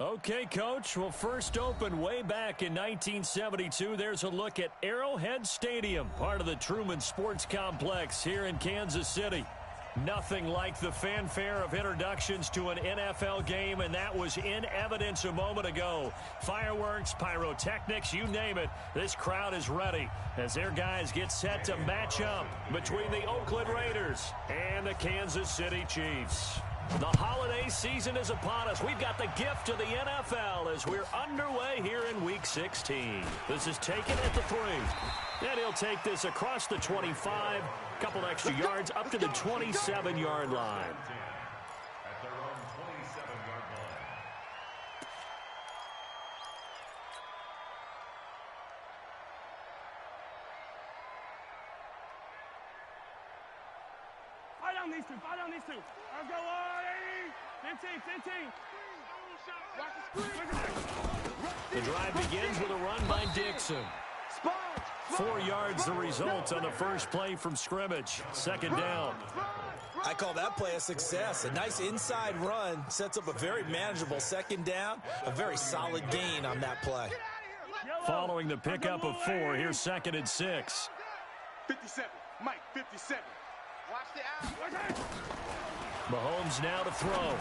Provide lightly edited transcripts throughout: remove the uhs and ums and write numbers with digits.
Okay, Coach. Well, first opened way back in 1972. There's a look at Arrowhead Stadium, part of the Truman Sports Complex here in Kansas City. Nothing like the fanfare of introductions to an NFL game, and that was in evidence a moment ago. Fireworks, pyrotechnics, you name it. This crowd is ready as their guys get set to match up between the Oakland Raiders and the Kansas City Chiefs. The holiday season is upon us. We've got the gift of the NFL as we're underway here in Week 16. This is taken at the 3. And he'll take this across the 25, couple extra yards up to the 27-yard line. At their own 27-yard line. Fire down these two. Fire down these two. Let's go, 15. Watch the screen. The drive begins with a run by Dixon. 4 yards the result on the first play from scrimmage. Second down. I call that play a success. A nice inside run sets up a very manageable second down. A very solid gain on that play. Following the pickup of 4, here's 2nd and 6. 57. Mike, 57. Watch the out. Mahomes now to throw.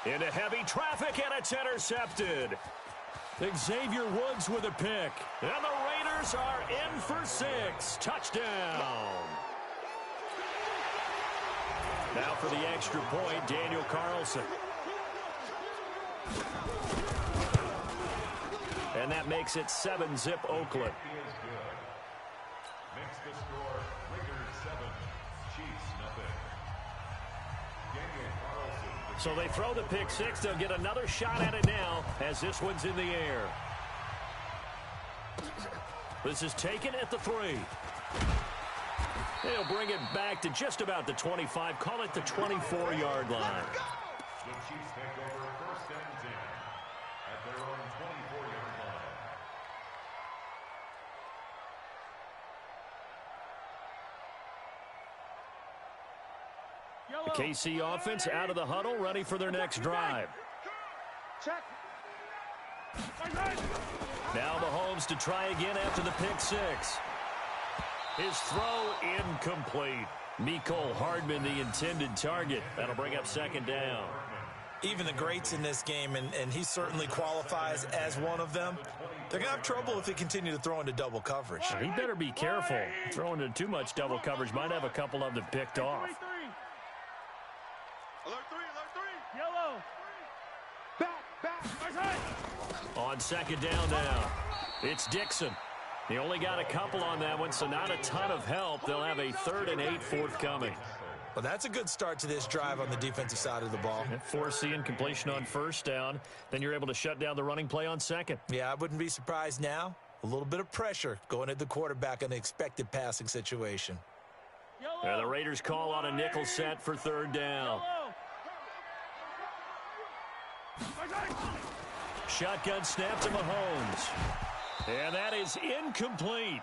Into heavy traffic, and it's intercepted. Xavier Woods with a pick. And the Raiders are in for 6. Touchdown. Now for the extra point, Daniel Carlson. And that makes it 7-zip Oakland. Makes the score Raiders 7, Chiefs nothing. Daniel Carlson. So they throw the pick 6. They'll get another shot at it now as this one's in the air. This is taken at the 3. They'll bring it back to just about the 25. Call it the 24-yard line. The Chiefs take over 1st and 10 at their own 24-yard line. The KC offense out of the huddle, ready for their next drive. Check. Now Mahomes to try again after the pick 6. His throw incomplete. Mecole Hardman, the intended target. That'll bring up 2nd down. Even the greats in this game, and he certainly qualifies as one of them, they're going to have trouble if they continue to throw into double coverage. He better be careful. Throwing into too much double coverage might have a couple of them picked off. Alert 3. Yellow. Back. On 2nd down now, it's Dixon. He only got a couple on that one, so not a ton of help. They'll have a 3rd and 8 forthcoming. Well, that's a good start to this drive on the defensive side of the ball. Forcing completion on 1st down. Then you're able to shut down the running play on 2nd. Yeah, I wouldn't be surprised now. A little bit of pressure going at the quarterback in the expected passing situation. And the Raiders call on a nickel set for 3rd down. Shotgun snap to Mahomes. And that is incomplete.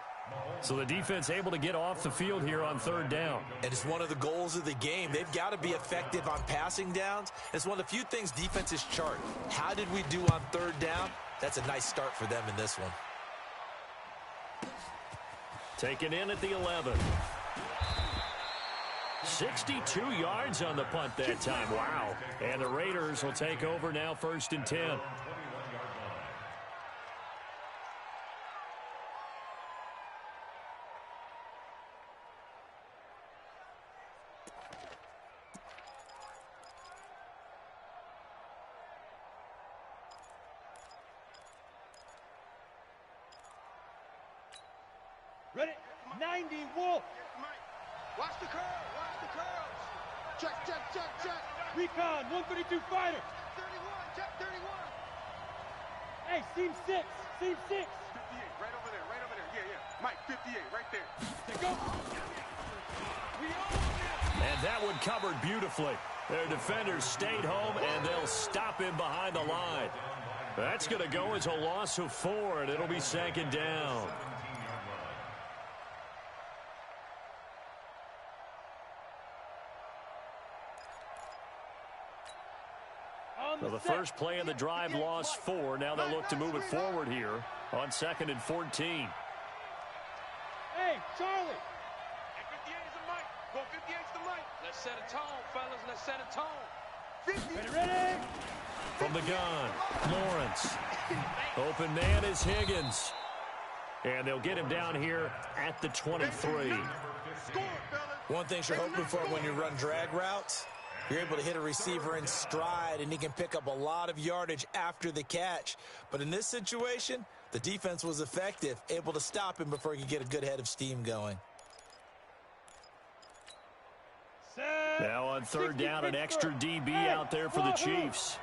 So the defense able to get off the field here on 3rd down. And it's one of the goals of the game. They've got to be effective on passing downs. It's one of the few things defenses chart. How did we do on 3rd down? That's a nice start for them in this one. Taken in at the 11. 62 yards on the punt that time. Wow. And the Raiders will take over now 1st and 10. Ready? 90 Wolf. Watch the curl. Check. Recon, 132 fighter. 31, check 31. Hey, seam 6. 58, right over there. Yeah. Mike, 58, right there. Go. And that one covered beautifully. Their defenders stayed home, and they'll stop him behind the line. That's going to go as a loss of 4, and it'll be 2nd down. Well, the first play of the drive lost 4. Now they'll look to move it forward here on 2nd and 14. Hey, Charlie. 58 is the mic. Go 58 is the mic. Let's set a tone, fellas. Let's set a tone. Ready? From the gun, Lawrence. Open man is Higgins. And they'll get him down here at the 23. One thing you're hoping for when you run drag routes, you're able to hit a receiver in stride, and he can pick up a lot of yardage after the catch. But in this situation, the defense was effective, able to stop him before he could get a good head of steam going. Now on 3rd down, an extra DB out there for the Chiefs.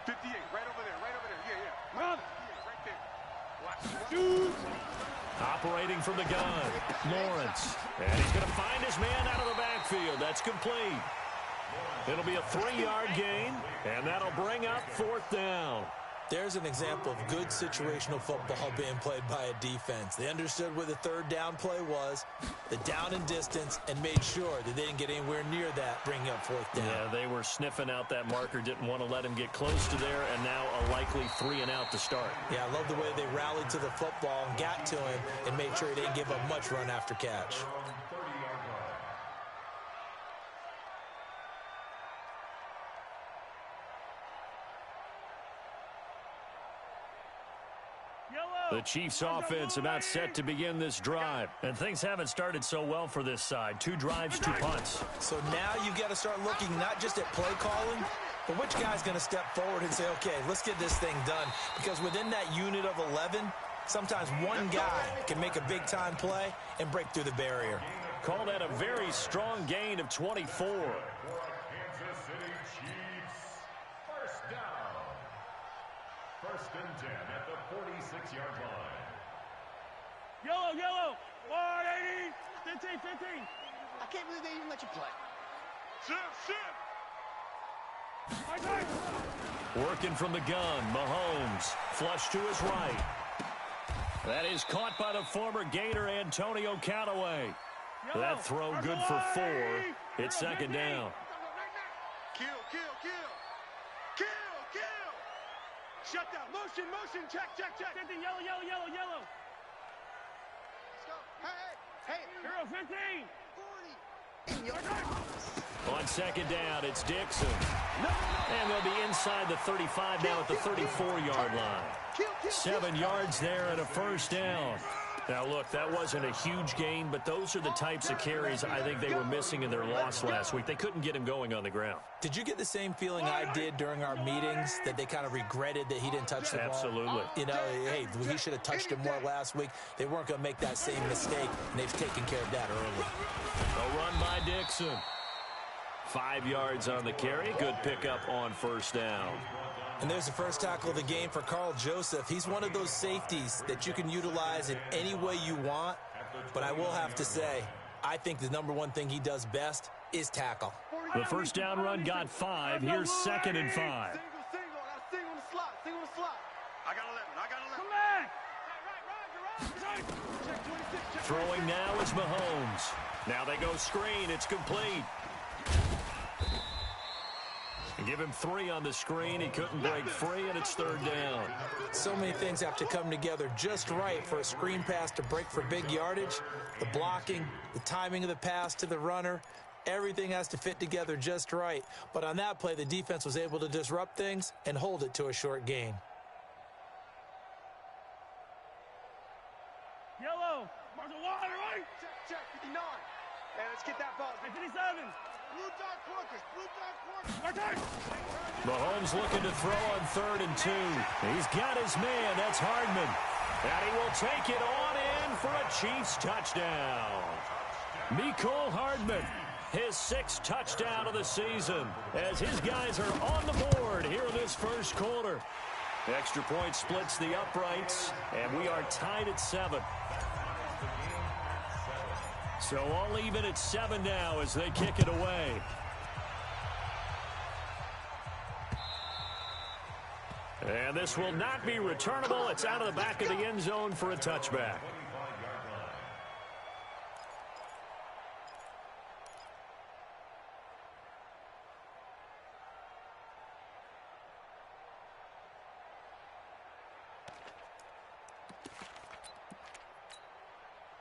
58, right over there, right over there. Yeah. Run. Right there. Watch. Shoot. Operating from the gun, Lawrence. And he's going to find his man out of the backfield. That's complete. It'll be a 3-yard gain, and that'll bring up 4th down. There's an example of good situational football being played by a defense. They understood where the 3rd down play was, the down and distance, and made sure that they didn't get anywhere near that, bringing up 4th down. Yeah, they were sniffing out that marker, didn't want to let him get close to there, and now a likely 3 and out to start. Yeah, I love the way they rallied to the football and got to him and made sure he didn't give up much run after catch. The Chiefs offense about set to begin this drive. And things haven't started so well for this side. 2 drives, 2 punts. So now you've got to start looking not just at play calling, but which guy's going to step forward and say, okay, let's get this thing done. Because within that unit of 11, sometimes one guy can make a big-time play and break through the barrier. Call that a very strong gain of 24. Kansas City Chiefs. 1st down. 1st and 10 at the 46-yard line. Yellow. 180. 15. I can't believe they even let you play. Shift. Working from the gun, Mahomes. Flush to his right. That is caught by the former Gator Antonio Callaway. That throw good for 4. It's 2nd down. Kill. Shut down. Motion. Check. 50, yellow. Let's go. Hey. Hero 15. 40. On 2nd down, it's Dixon. And they'll be inside the 35 now at the 34-yard line. 7 yards there and a 1st down. Now, look, that wasn't a huge gain, but those are the types of carries I think they were missing in their loss last week. They couldn't get him going on the ground. Did you get the same feeling I did during our meetings, that they kind of regretted that he didn't touch the ball? Absolutely. You know, hey, he should have touched him more last week. They weren't going to make that same mistake, and they've taken care of that early. A run by Dixon. 5 yards on the carry. Good pickup on 1st down. And there's the first tackle of the game for Carl Joseph. He's one of those safeties that you can utilize in any way you want. But I will have to say, I think the number one thing he does best is tackle. The 1st down run got 5. Here's 2nd and 5. Single. I got single on the slot. I got 11. Come back. Throwing now is Mahomes. Now they go screen. It's complete. Give him 3 on the screen. He couldn't break free, and it's 3rd down. So many things have to come together just right for a screen pass to break for big yardage. The blocking, the timing of the pass to the runner, everything has to fit together just right. But on that play, the defense was able to disrupt things and hold it to a short gain. Yellow. Marshall Water, right? Check. 59. Hey, let's get that ball. 57. Blue dot quarters. Mahomes looking to throw on 3rd and 2. He's got his man. That's Hardman. And he will take it on in for a Chiefs touchdown. Mecole Hardman, his 6th touchdown of the season, as his guys are on the board here in this 1st quarter. Extra point splits the uprights, and we are tied at 7. So all even at 7 now as they kick it away. And this will not be returnable. It's out of the back of the end zone for a touchback.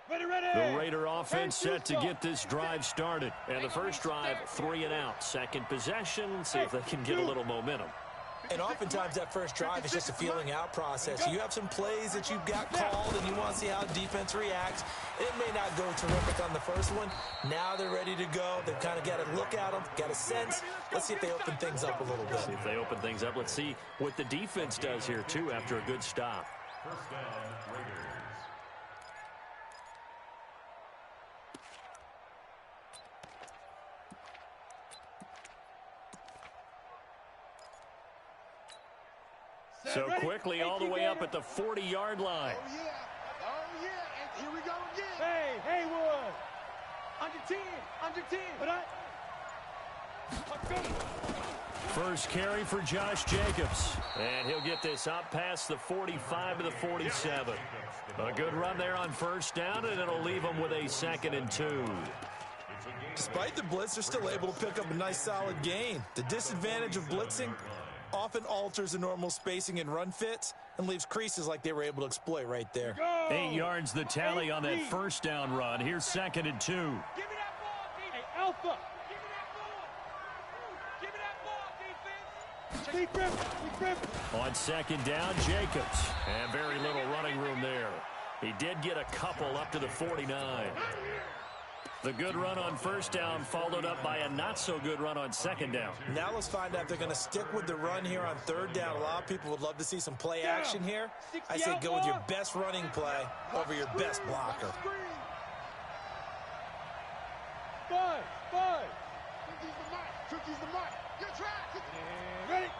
The Raider offense set to get this drive started. And the first drive, 3 and out. Second possession, see if they can get a little momentum. And oftentimes that first drive is just a feeling out process. You have some plays that you've got called and you want to see how defense reacts. It may not go terrific on the first one. Now they're ready to go. They've kind of got a look at them, got a sense. Let's see if they open things up a little bit. See if they open things up. Let's see what the defense does here, too, after a good stop. First down, Raiders. So quickly all the way up at the 40-yard line. Oh, yeah. Oh, yeah. And here we go again. Hey, Haywood. Under 10. Under 10. First carry for Josh Jacobs. And he'll get this up past the 45 to the 47. A good run there on first down, and it'll leave them with a 2nd and 2. Despite the blitz, they're still able to pick up a nice solid gain. The disadvantage of blitzing often alters the normal spacing and run fits and leaves creases like they were able to exploit right there. 8 yards the tally on that first down run. Here's 2nd and 2. Give me that ball, defense. Hey, Alpha. Give me that ball. Give me that ball, defense. On 2nd down, Jacobs. And very little running room there. He did get a couple up to the 49. The good run on first down followed up by a not-so-good run on 2nd down. Now let's find out if they're going to stick with the run here on 3rd down. A lot of people would love to see some play action here. I say go with your best running play over your best blocker. Five. Cookies the mic. Good try. Ready.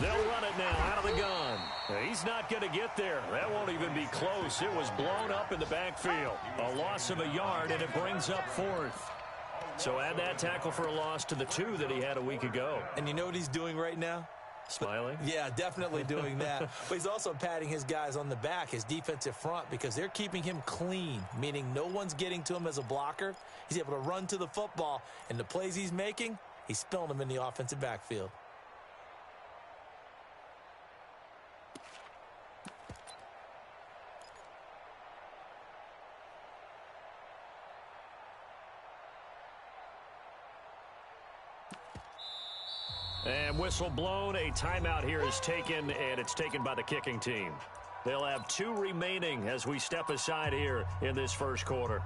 They'll run it now out of the gun. He's not going to get there. That won't even be close. It was blown up in the backfield. A loss of a yard, and it brings up 4th. So add that tackle for a loss to the 2 that he had a week ago. And you know what he's doing right now? Smiling? Yeah, definitely doing that. But he's also patting his guys on the back, his defensive front, because they're keeping him clean, meaning no one's getting to him as a blocker. He's able to run to the football, and the plays he's making, he's spilling them in the offensive backfield. And whistle blown. A timeout here is taken, and it's taken by the kicking team. They'll have 2 remaining as we step aside here in this first quarter.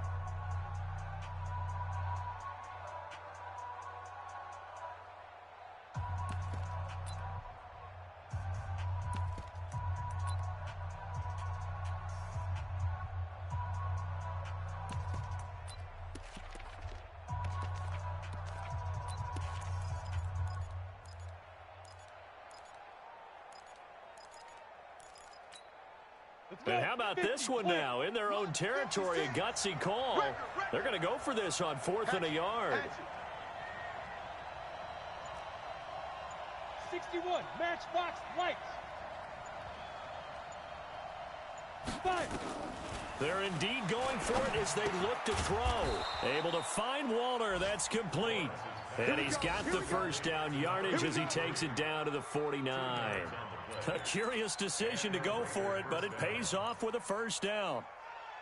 And how about this one now? In their own territory, a gutsy call. They're going to go for this on 4th and a yard. 61, matchbox lights. 5. They're indeed going for it as they look to throw. Able to find Walter. That's complete. And he's got the first down yardage as he takes it down to the 49. A curious decision to go for it, but it pays off with a first down.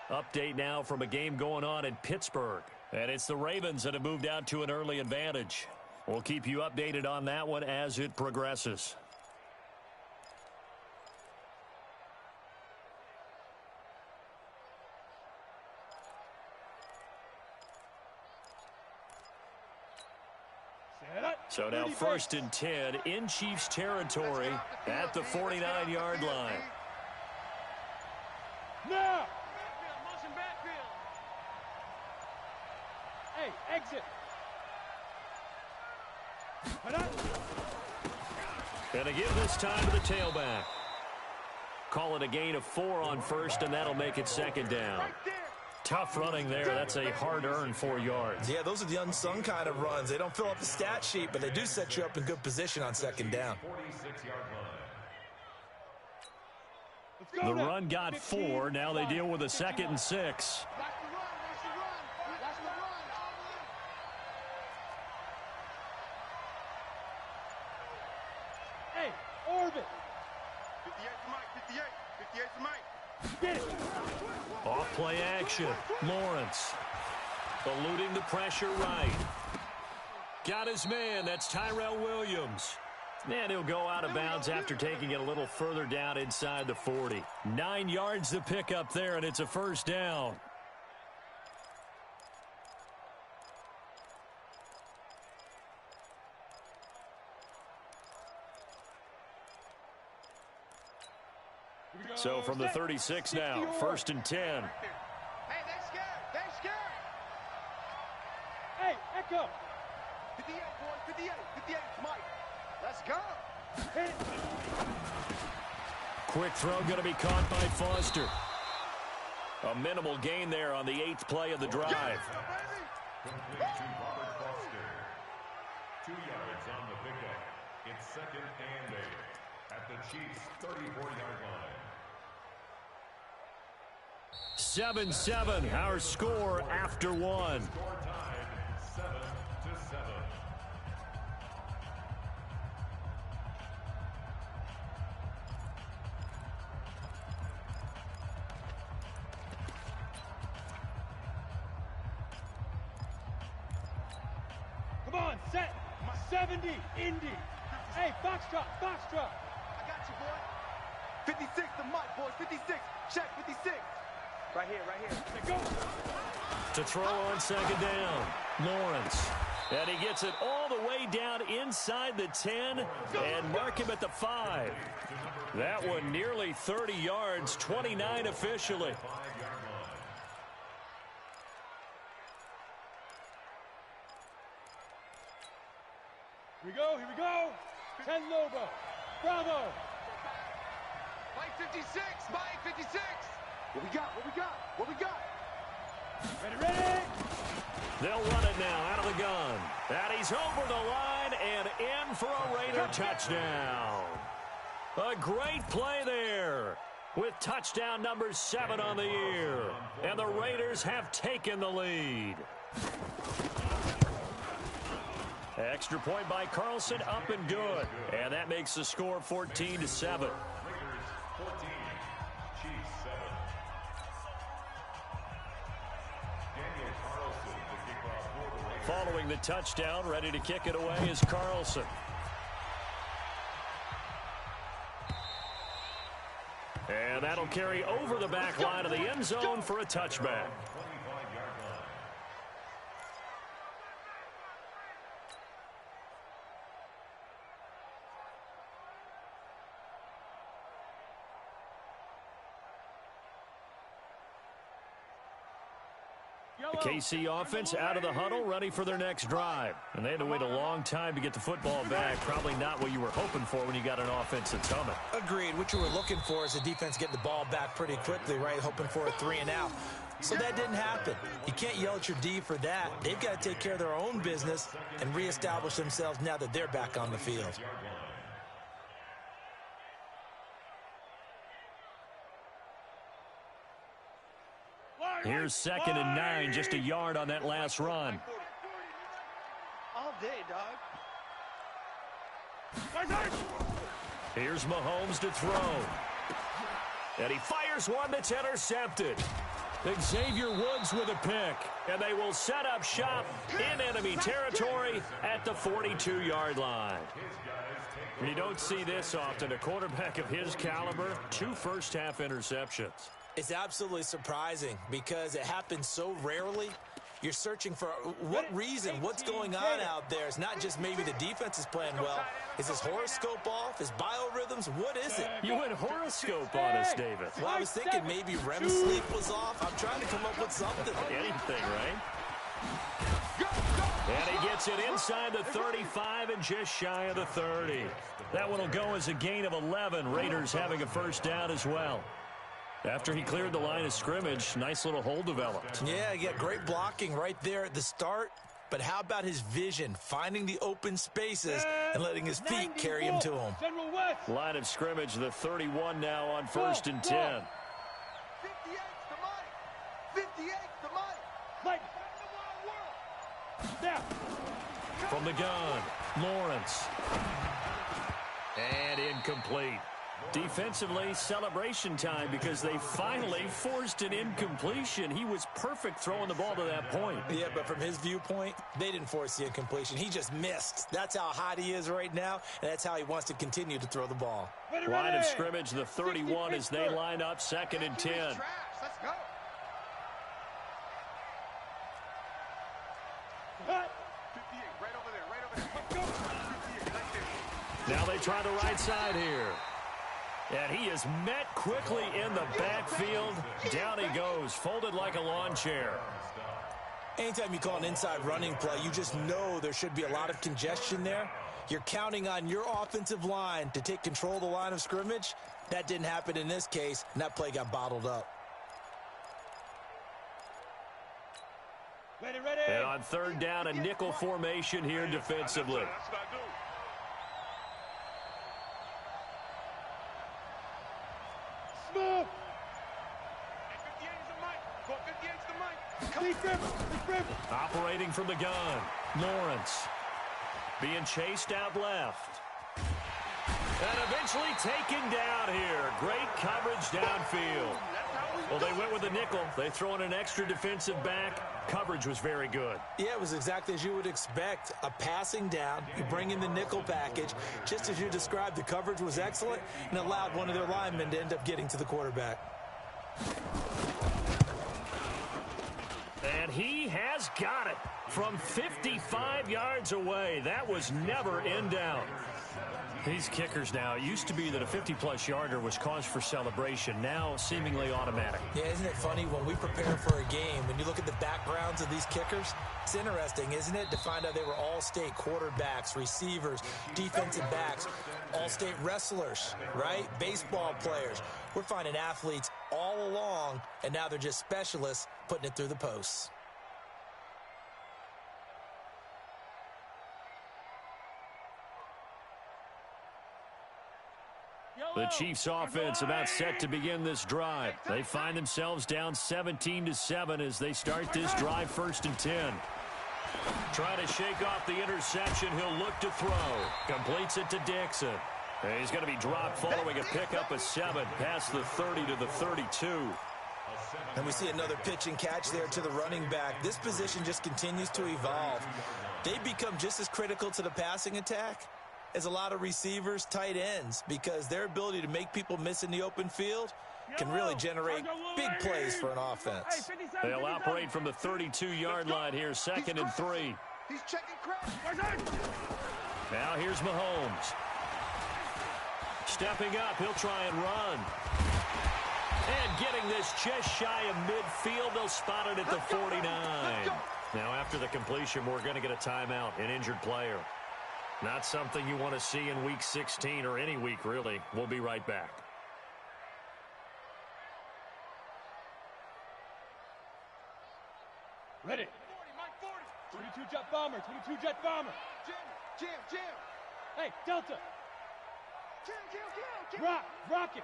Update now from a game going on in Pittsburgh. And it's the Ravens that have moved out to an early advantage. We'll keep you updated on that one as it progresses. So now 1st and 10 in Chiefs territory at the 49-yard line. Now! Hey, exit. Gonna give this time to the tailback. Call it a gain of 4 on first, and that'll make it 2nd down. Tough running there. That's a hard-earned 4 yards. Yeah, those are the unsung kind of runs. They don't fill up the stat sheet, but they do set you up in good position on 2nd down. The run got 4. Now they deal with a 2nd and 6. Hey, orbit. 58 to Mike, 58. 58 to Mike. Get it. Off play action. Lawrence eluding the pressure right. Got his man. That's Tyrell Williams. And he'll go out of bounds after taking it a little further down inside the 40. 9 yards to pick up there, and it's a first down. So from the 36 now, 1st and 10. Hey, they scared. They scared. Hey, Echo. 58, boys. 58. 58, Mike. Let's go. Hit it. Quick throw going to be caught by Foster. A minimal gain there on the 8th play of the drive. Complete to Robert Foster. 2 yards on the pickup. It's 2nd and 8 at the Chiefs' 34-yard line. 7-7, our score after one. Score tied 7-7. Come on, set. 70, Indy. Hey, Foxtrot, Foxtrot. I got you, boy. 56 to Mike, boys. 56. Check 56. Right here, right here. Let's go. To throw on 2nd down, Lawrence. And he gets it all the way down inside the 10 and mark him at the 5. That one nearly 30 yards, 29 officially. Here we go, here we go. 10 Lobo. Bravo. Mike 56. Mike 56. What we got? What we got? What we got? Ready, ready. They'll run it now out of the gun. And he's over the line and in for a Raider touchdown. A great play there with touchdown number 7 on the year. And the Raiders have taken the lead. Extra point by Carlson, up and good. And that makes the score 14-7. Raiders 14, Chiefs 7. Daniel Carlson, the kickoff for the Raiders. Following the touchdown, ready to kick it away is Carlson. And that'll carry over the back line of the end zone for a touchback. 25-yard line. The KC offense out of the huddle, ready for their next drive. And they had to wait a long time to get the football back. Probably not what you were hoping for when you got an offense that's humming. Agreed. What you were looking for is the defense getting the ball back pretty quickly, right? Hoping for a 3 and out. So that didn't happen. You can't yell at your D for that. They've got to take care of their own business and reestablish themselves now that they're back on the field. Here's 2nd and 9, just a yard on that last run. All day, dog. Here's Mahomes to throw. And he fires one that's intercepted. Xavier Woods with a pick. And they will set up shop in enemy territory at the 42-yard line. You don't see this often. A quarterback of his caliber, 2 first-half interceptions. It's absolutely surprising because it happens so rarely. You're searching for what reason, what's going on out there. It's not just maybe the defense is playing well. Is his horoscope off? His biorhythms? What is it? You went horoscope on us, David. Well, I was thinking maybe REM sleep was off. I'm trying to come up with something. Anything, right? And he gets it inside the 35 and just shy of the 30. That one will go as a gain of 11. Raiders having a first down as well. After he cleared the line of scrimmage, nice little hole developed. Yeah, great blocking right there at the start. But how about his vision, finding the open spaces and letting his feet carry him to him? Line of scrimmage, the 31 now on 1st and 10. 58's the Mike. 58's the Mike. Now. From the gun, Lawrence. And incomplete. Defensively, celebration time because they finally forced an incompletion. He was perfect throwing the ball to that point. Yeah, but from his viewpoint, they didn't force the incompletion. He just missed. That's how hot he is right now, and that's how he wants to continue to throw the ball. Line of scrimmage, the 31 as they line up, 2nd and 10. Let's go. Cut. 58, right over there, right over there. Let's go. 58, right there. Now they try the right side here. And he is met quickly in the backfield. Down he goes, folded like a lawn chair. Anytime you call an inside running play, you just know there should be a lot of congestion there. You're counting on your offensive line to take control of the line of scrimmage. That didn't happen in this case, and that play got bottled up. Ready, ready. And on 3rd down, a nickel formation here defensively. That's what I do. Smooth. 58's the mic. Go 58's the mic. Big grip. Operating from the gun, Lawrence. Being chased out left. And eventually taken down here. Great coverage downfield. Well, they went with a nickel. They throw in an extra defensive back. Coverage was very good. Yeah, it was exactly as you would expect. A passing down, you bring in the nickel package. Just as you described, the coverage was excellent and allowed one of their linemen to end up getting to the quarterback. And he has got it from 55 yards away. That was never in doubt. These kickers now, it used to be that a 50-plus yarder was cause for celebration. Now seemingly automatic. Yeah, isn't it funny when we prepare for a game, when you look at the backgrounds of these kickers, it's interesting, isn't it, to find out they were all-state quarterbacks, receivers, defensive backs, all-state wrestlers, right? Baseball players. We're finding athletes all along, and now they're just specialists putting it through the posts. The Chiefs offense about set to begin this drive. They find themselves down 17-7 as they start this drive 1st and 10. Trying to shake off the interception. He'll look to throw. Completes it to Dixon. And he's going to be dropped following a pickup of 7 past the 30 to the 32. And we see another pitch and catch there to the running back. This position just continues to evolve. They become just as critical to the passing attack as a lot of receivers, tight ends, because their ability to make people miss in the open field can really generate big plays for an offense. They'll operate from the 32-yard line here, 2nd and 3. He's checking crash. Now here's Mahomes. Stepping up, he'll try and run. And getting this just shy of midfield, they'll spot it at the 49. Now after the completion, we're going to get a timeout, an injured player. Not something you want to see in Week 16 or any week, really. We'll be right back. Ready. 22 jet bomber. 22 jet bomber. Jam. Hey, Delta. Rocket.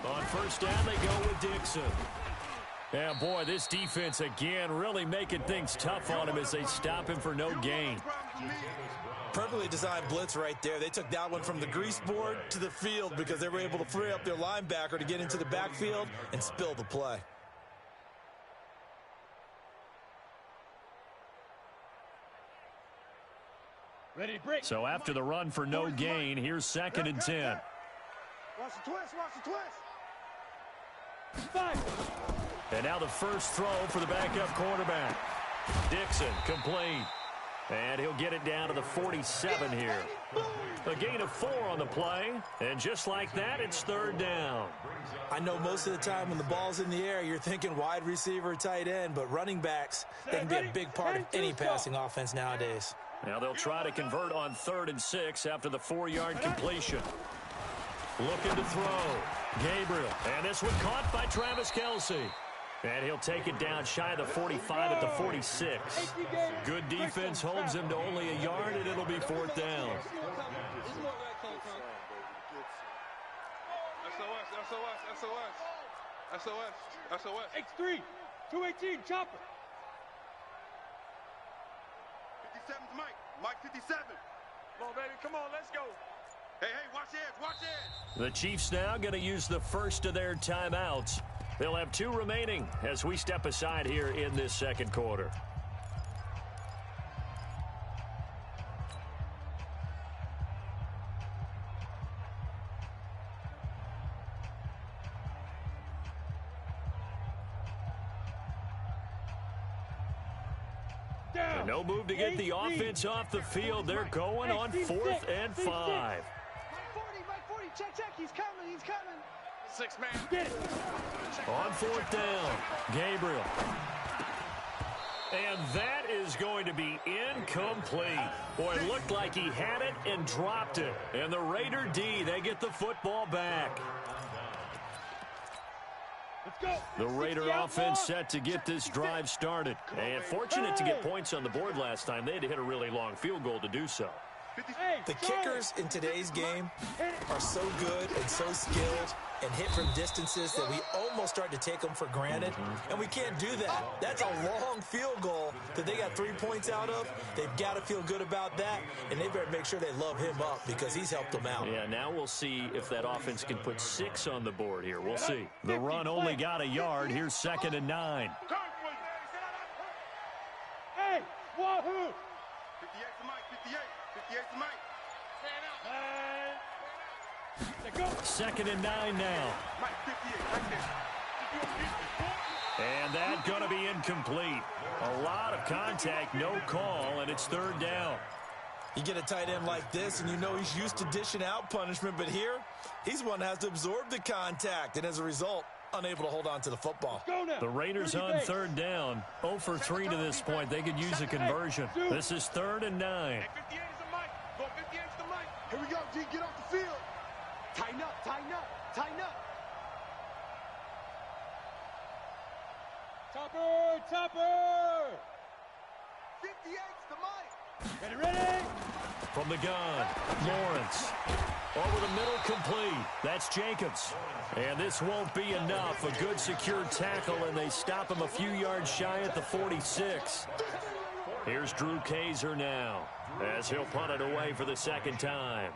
On 1st down, they go with Dixon. And boy, this defense again really making things tough on him as they stop him for no gain. Perfectly designed blitz right there. They took that one from the grease board to the field because they were able to free up their linebacker to get into the backfield and spill the play. Ready to break. So after the run for no gain, here's 2nd and 10. Watch the twist. 5. And now the first throw for the backup quarterback. Dixon, complete. And he'll get it down to the 47 here. A gain of 4 on the play. And just like that, it's 3rd down. I know most of the time when the ball's in the air, you're thinking wide receiver, tight end, but running backs, they can be a big part of any passing offense nowadays. Now they'll try to convert on 3rd and 6 after the 4-yard completion. Looking to throw. Gabriel. And this one caught by Travis Kelce. And he'll take it down shy of the 45 at the 46. Good defense holds him to only a yard, and it'll be 4th down. SOS. X3. 218. Chopper. 57's Mike. Mike 57. Come on, baby. Come on. Let's go. Hey, watch edge, watch edge. The Chiefs now going to use the first of their timeouts. They'll have 2 remaining as we step aside here in this second quarter. No move to get the offense off the field. They're going on 4th and 5. Mike 40, check, he's coming. 6-man. Get it. On 4th down, Gabriel. And that is going to be incomplete. Boy, it looked like he had it and dropped it. And the Raider D, they get the football back. The Raider offense set to get this drive started. And fortunate to get points on the board last time. They had to hit a really long field goal to do so. The kickers in today's game are so good and so skilled and hit from distances that we almost start to take them for granted. And we can't do that. That's a long field goal that they got 3 points out of. They've got to feel good about that, and they better make sure they love him up because he's helped them out. Yeah, now we'll see if that offense can put 6 on the board here. We'll see. The run only got a yard. Here's 2nd and 9. Hey, wahoo! 58 to Mike, 58 to Mike. Second and 9 now. Mike, 58, right there. And that going to be incomplete. A lot of contact, no call, and it's 3rd down. You get a tight end like this, and you know he's used to dishing out punishment, but here, he's one that has to absorb the contact, and as a result, unable to hold on to the football. The Raiders on 3rd down. 0 for 3 to this point. They could use a conversion. This is 3rd and 9. Hey, 58 is the Mike. Go 58 is the Mike. Here we go, G, get off the field. Tighten up. Topper! 58's the Mike. Ready? From the gun, Lawrence. Over the middle, complete. That's Jacobs. And this won't be enough. A good secure tackle, and they stop him a few yards shy at the 46. Here's Drew Kaiser now, as he'll punt it away for the 2nd time.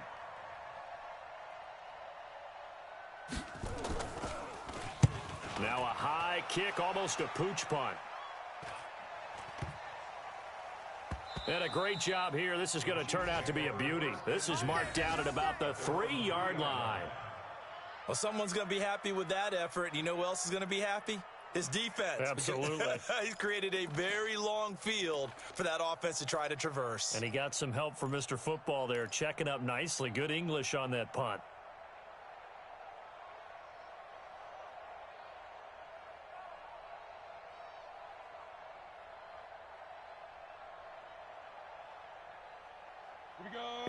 Now a high kick, almost a pooch punt. And a great job here. This is going to turn out to be a beauty. This is marked down at about the 3-yard line. Well, someone's going to be happy with that effort. And you know who else is going to be happy? His defense. Absolutely. He's created a very long field for that offense to try to traverse. And he got some help from Mr. Football there, checking up nicely. Good English on that punt.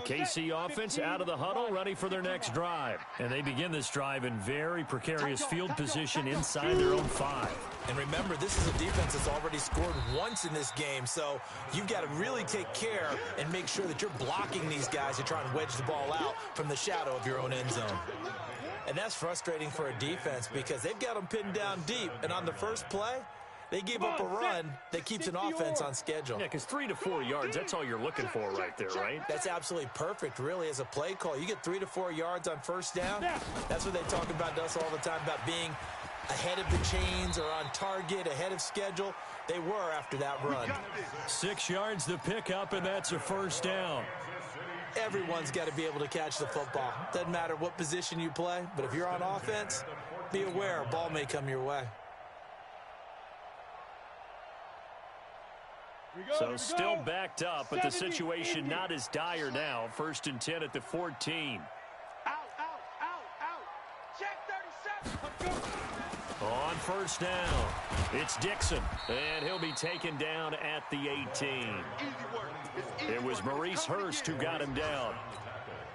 KC offense out of the huddle, ready for their next drive. And they begin this drive in very precarious field position inside their own 5. And remember, this is a defense that's already scored once in this game, so you've got to really take care and make sure that you're blocking these guys who try and wedge the ball out from the shadow of your own end zone. And that's frustrating for a defense because they've got them pinned down deep, and on the first play, they gave up a run that keeps an offense on schedule. Yeah, because 3 to 4 yards, that's all you're looking for right there, right? That's absolutely perfect, really, as a play call. You get 3 to 4 yards on first down. That's what they talk about to us all the time, about being ahead of the chains or on target, ahead of schedule. They were after that run. 6 yards to pick up, and that's a 1st down. Everyone's got to be able to catch the football. Doesn't matter what position you play, but if you're on offense, be aware a ball may come your way. So still backed up, but the situation not as dire now. 1st and 10 at the 14. Out. Check 37. On 1st down, it's Dixon, and he'll be taken down at the 18. Easy work. It was Maurice Hurst who got him down.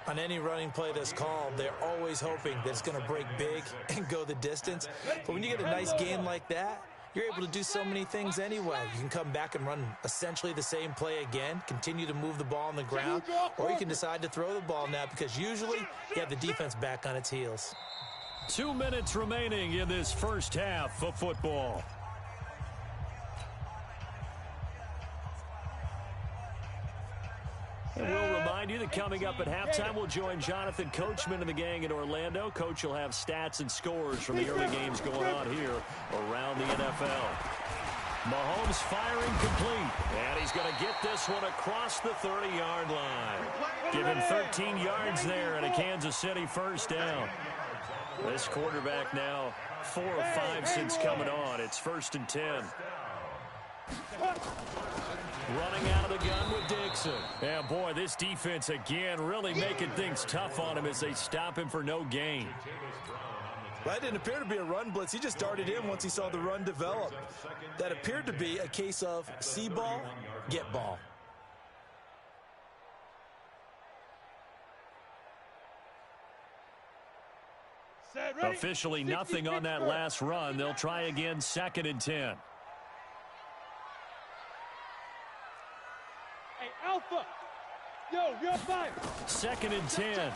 On any running play that's called, they're always hoping that it's going to break big and go the distance. But when you get a nice gain like that, you're able to do so many things anyway. You can come back and run essentially the same play again, continue to move the ball on the ground, or you can decide to throw the ball now because usually you have the defense back on its heels. 2 minutes remaining in this first half of football. And we'll remind remind you that coming up at halftime, we'll join Jonathan Coachman and the gang in Orlando. Coach will have stats and scores from the early games going on here around the NFL. Mahomes firing complete, and he's going to get this one across the 30-yard line. Give him 13 yards there and a Kansas City first down. This quarterback now 4 of 5 since coming on. It's 1st and 10. Running out of the gun with Dixon. And boy, this defense again really making things tough on him as they stop him for no gain. Well, that didn't appear to be a run blitz. He just darted in once he saw the run develop. That appeared to be a case of see ball, get ball. Officially nothing on that last run. They'll try again, 2nd and 10. Hey, Alpha. Yo, you're fine. 2nd and 10.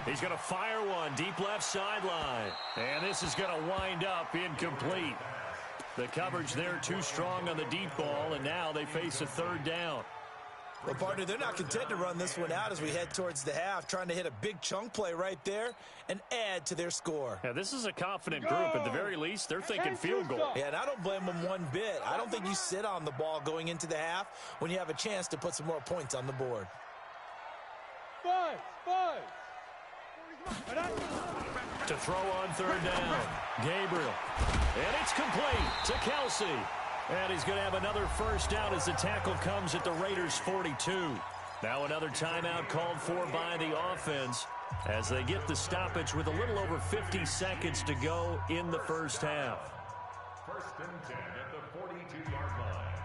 He's going to fire one deep left sideline. And this is going to wind up incomplete. The coverage there too strong on the deep ball, and now they face a 3rd down. Well, partner, they're not content to run this one out as we head towards the half, trying to hit a big chunk play right there and add to their score. Yeah, this is a confident group. At the very least, they're thinking field goal. Yeah, and I don't blame them one bit. I don't think you sit on the ball going into the half when you have a chance to put some more points on the board. Five. To throw on 3rd down. Gabriel. And it's complete to Kelsey. And he's going to have another first down as the tackle comes at the Raiders' 42. Now another timeout called for by the offense as they get the stoppage with a little over 50 seconds to go in the first half. 1st and 10 at the 42-yard line.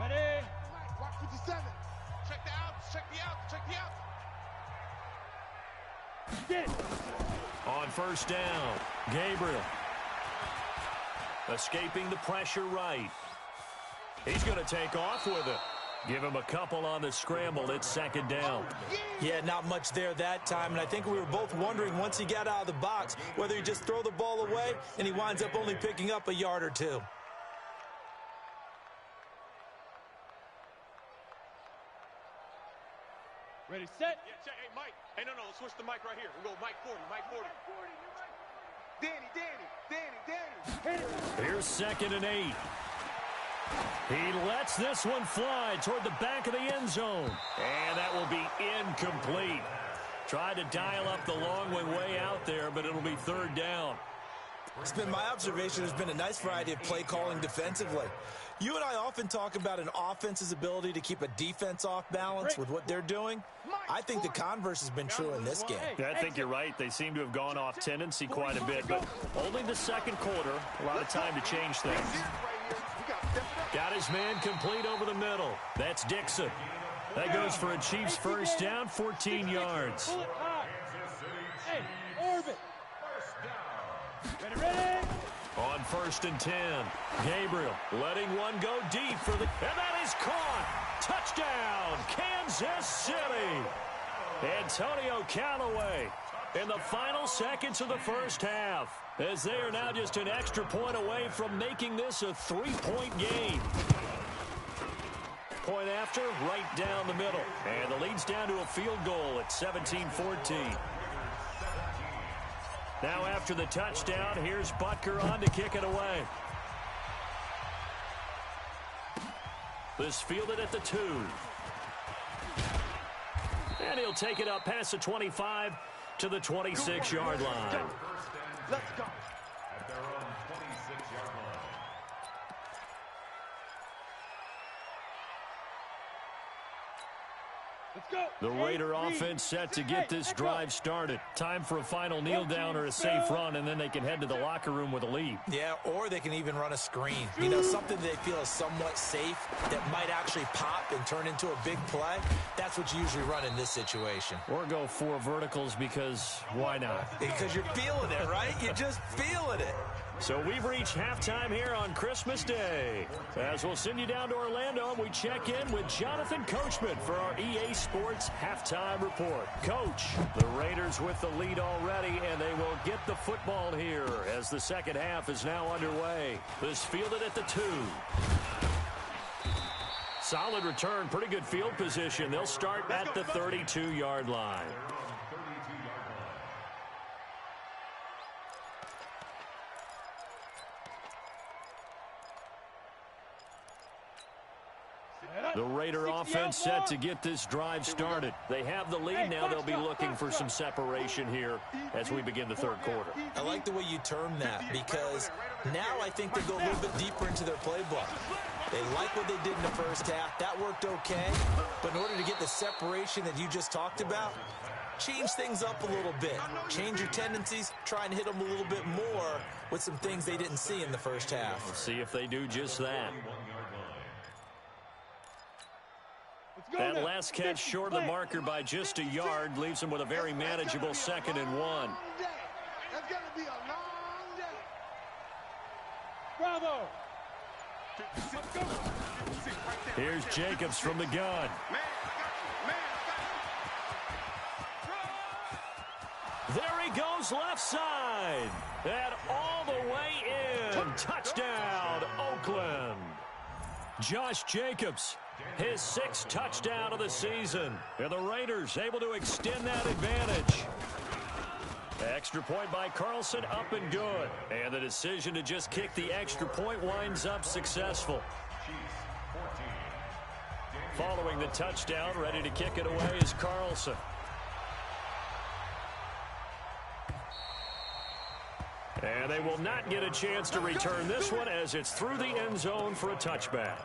Ready? Watch 57. Check the outs, check the outs, check the outs. Get it. On 1st down, Gabriel. Escaping the pressure right. He's going to take off with it. Give him a couple on the scramble. It's 2nd down. Yeah, not much there that time, and I think we were both wondering once he got out of the box whether he just throw the ball away and he winds up only picking up a yard or two. Ready, set. Yeah, check. Hey, Mike. Hey, no, let's switch the mic right here. We'll go Mike 40, Mike 40. Danny. Here's 2nd and 8. He lets this one fly toward the back of the end zone. And that will be incomplete. Tried to dial up the long one way out there, but it'll be 3rd down. It's been my observation there's been a nice variety of play calling defensively. You and I often talk about an offense's ability to keep a defense off balance with what they're doing. I think the converse has been true in this game. Yeah, I think you're right. They seem to have gone off tendency quite a bit, but only the 2nd quarter. A lot of time to change things. Got his man complete over the middle. That's Dixon. That goes for a Chiefs first down, 14 yards. Pull it high. Hey, orbit. Ready. On 1st and 10, Gabriel letting one go deep for the... And that is caught. Touchdown, Kansas City. Antonio Callaway in the final seconds of the first half, as they are now just an extra point away from making this a 3-point game. Point after, right down the middle. And the lead's down to a field goal at 17-14. Now after the touchdown, here's Butker on to kick it away. This fielded at the 2. And he'll take it up past the 25 to the 26-yard line. Let's go. At their own 26-yard line. Let's go. The Raider offense set to get this drive started. Time for a final kneel down or a safe run, and then they can head to the locker room with a lead. Yeah, or they can even run a screen. You know, something they feel is somewhat safe that might actually pop and turn into a big play. That's what you usually run in this situation. Or go 4 verticals because why not? Because you're feeling it, right? You're just feeling it. So we've reached halftime here on Christmas Day. As we'll send you down to Orlando, and we check in with Jonathan Coachman for our EA Sports Halftime Report. Coach, the Raiders with the lead already, and they will get the football here as the second half is now underway. This fielded at the 2. Solid return, pretty good field position. They'll start at the 32-yard line. The Raider offense set to get this drive started. They have the lead now. They'll be looking for some separation here as we begin the third quarter. I like the way you term that, because now I think they go a little bit deeper into their playbook. They like what they did in the first half. That worked okay. But in order to get the separation that you just talked about, change things up a little bit. Change your tendencies. Try and hit them a little bit more with some things they didn't see in the first half. Let's see if they do just that. That last catch short of the marker by just a yard leaves him with a very manageable 2nd and 1. That's going to be a long day. Bravo. Here's Jacobs from the gun. There he goes left side. And all the way in. Touchdown, Oakland. Josh Jacobs, his 6th touchdown of the season. And the Raiders able to extend that advantage. Extra point by Carlson, up and good. And the decision to just kick the extra point winds up successful. Following the touchdown, ready to kick it away is Carlson. And they will not get a chance to return this one as it's through the end zone for a touchback.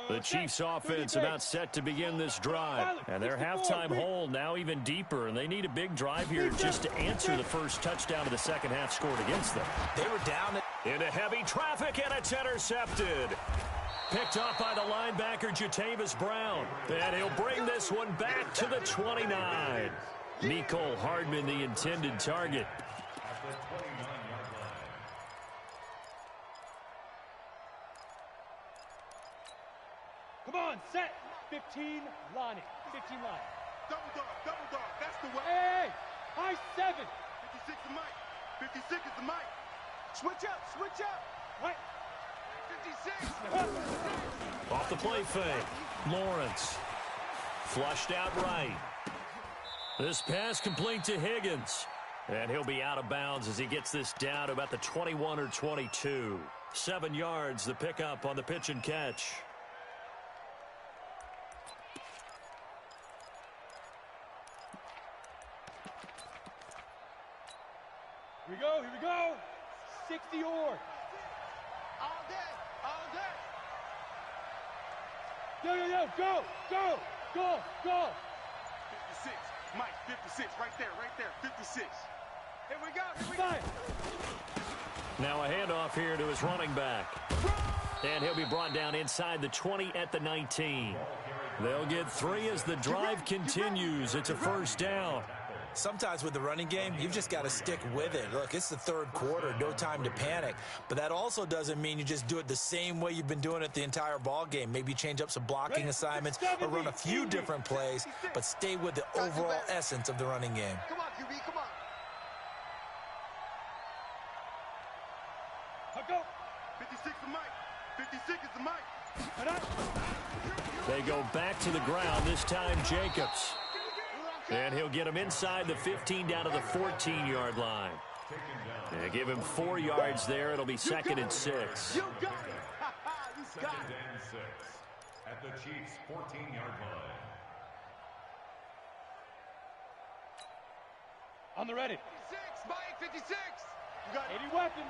The Chiefs offense about set to begin this drive. And their halftime hole now even deeper. And they need a big drive here just to answer the first touchdown of the second half scored against them. They were down into heavy traffic, and it's intercepted. Picked up by the linebacker, Jatavis Brown. And he'll bring this one back to the 29. Nicole Hardman, the intended target. Come on, set. 15, Lonnie. 15 line. Double dog, that's the way. Hey, high 7. 56 is Mike. 56 is the Mike. Switch up. Right. 56. Off the play fake. Lawrence. Flushed out right. This pass complete to Higgins. And he'll be out of bounds as he gets this down to about the 21 or 22. 7 yards, the pickup on the pitch and catch. Here we go. 60 or. All day. Yo, go. 56, Mike, 56, right there, 56. Here we go. Fine. Now a handoff here to his running back. And he'll be brought down inside the 20 at the 19. They'll get 3 as the drive continues. It's a first down. Sometimes with the running game, you've just got to stick with it. Look, it's the third quarter, no time to panic. But that also doesn't mean you just do it the same way you've been doing it the entire ball game. Maybe change up some blocking assignments or run a few different plays, but stay with the overall essence of the running game. Come on, QB, come on. Go. 56 is Mike. 56 is the Mike. They go back to the ground, this time Jacobs. And he'll get him inside the 15 down to the 14-yard line. And give him 4 yards there. It'll be 2nd and 6. You got it. You got Second it. and 6 at the Chiefs' 14-yard line. On the ready. 56, Mike, 56. You got 80 weapon.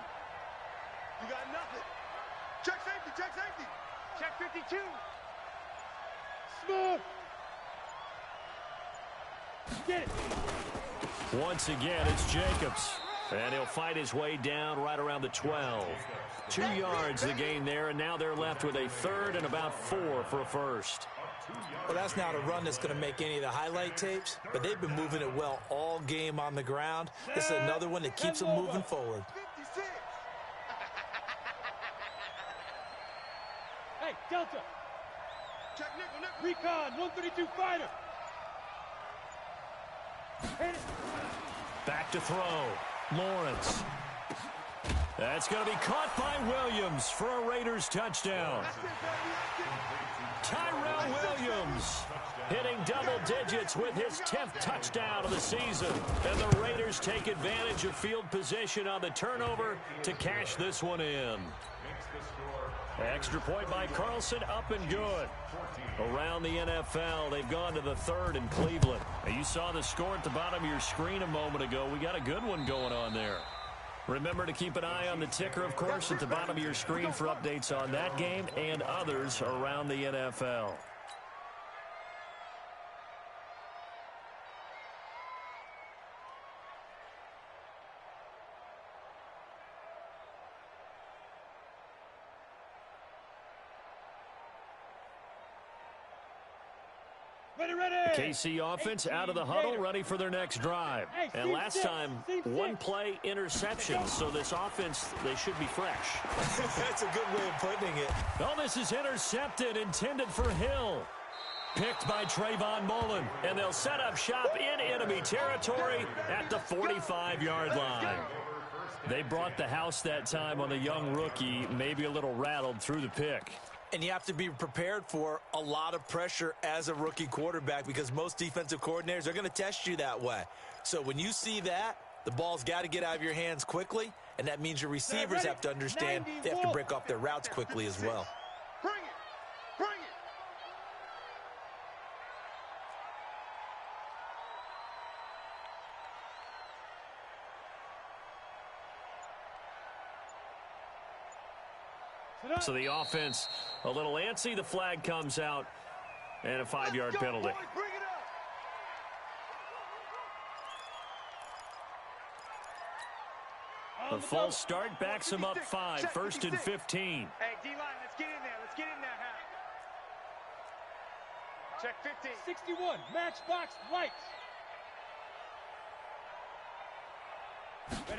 You got nothing. Check safety. Check 52. Smooth. Get it. Once again, it's Jacobs. And he'll fight his way down right around the 12. 2 yards the gain there, and now they're left with a 3rd and about 4 for a first. Well, that's not a run that's going to make any of the highlight tapes, but they've been moving it well all game on the ground. This is another one that keeps them moving forward. 56. Hey, Delta. Check nickel. Recon, 132 fighter. Back to throw. Lawrence. That's going to be caught by Williams for a Raiders touchdown. Tyrell Williams hitting double digits with his 10th touchdown of the season. And the Raiders take advantage of field position on the turnover to cash this one in. Extra point by Carlson, up and good. Around the NFL, they've gone to the third in Cleveland. Now, you saw the score at the bottom of your screen a moment ago. We got a good one going on there. Remember to keep an eye on the ticker, of course, at the bottom of your screen for updates on that game and others around the NFL. The KC offense out of the huddle, ready for their next drive. And last time, one play interception, so this offense, they should be fresh. That's a good way of putting it. Oh, this is intercepted, intended for Hill. Picked by Trayvon Mullen, and they'll set up shop in enemy territory at the 45-yard line. They brought the house that time on the young rookie, maybe a little rattled through the pick. And you have to be prepared for a lot of pressure as a rookie quarterback because most defensive coordinators are going to test you that way. So when you see that, the ball's got to get out of your hands quickly, and that means your receivers have to understand they have to break off their routes quickly as well. Bring it! Bring it! So the offense a little antsy. The flag comes out and a 5-yard penalty. A false start backs him up 5. 1st and 15. Hey, D-line, let's get in there. Let's get in there, Hap. Check 15. 61, matchbox lights.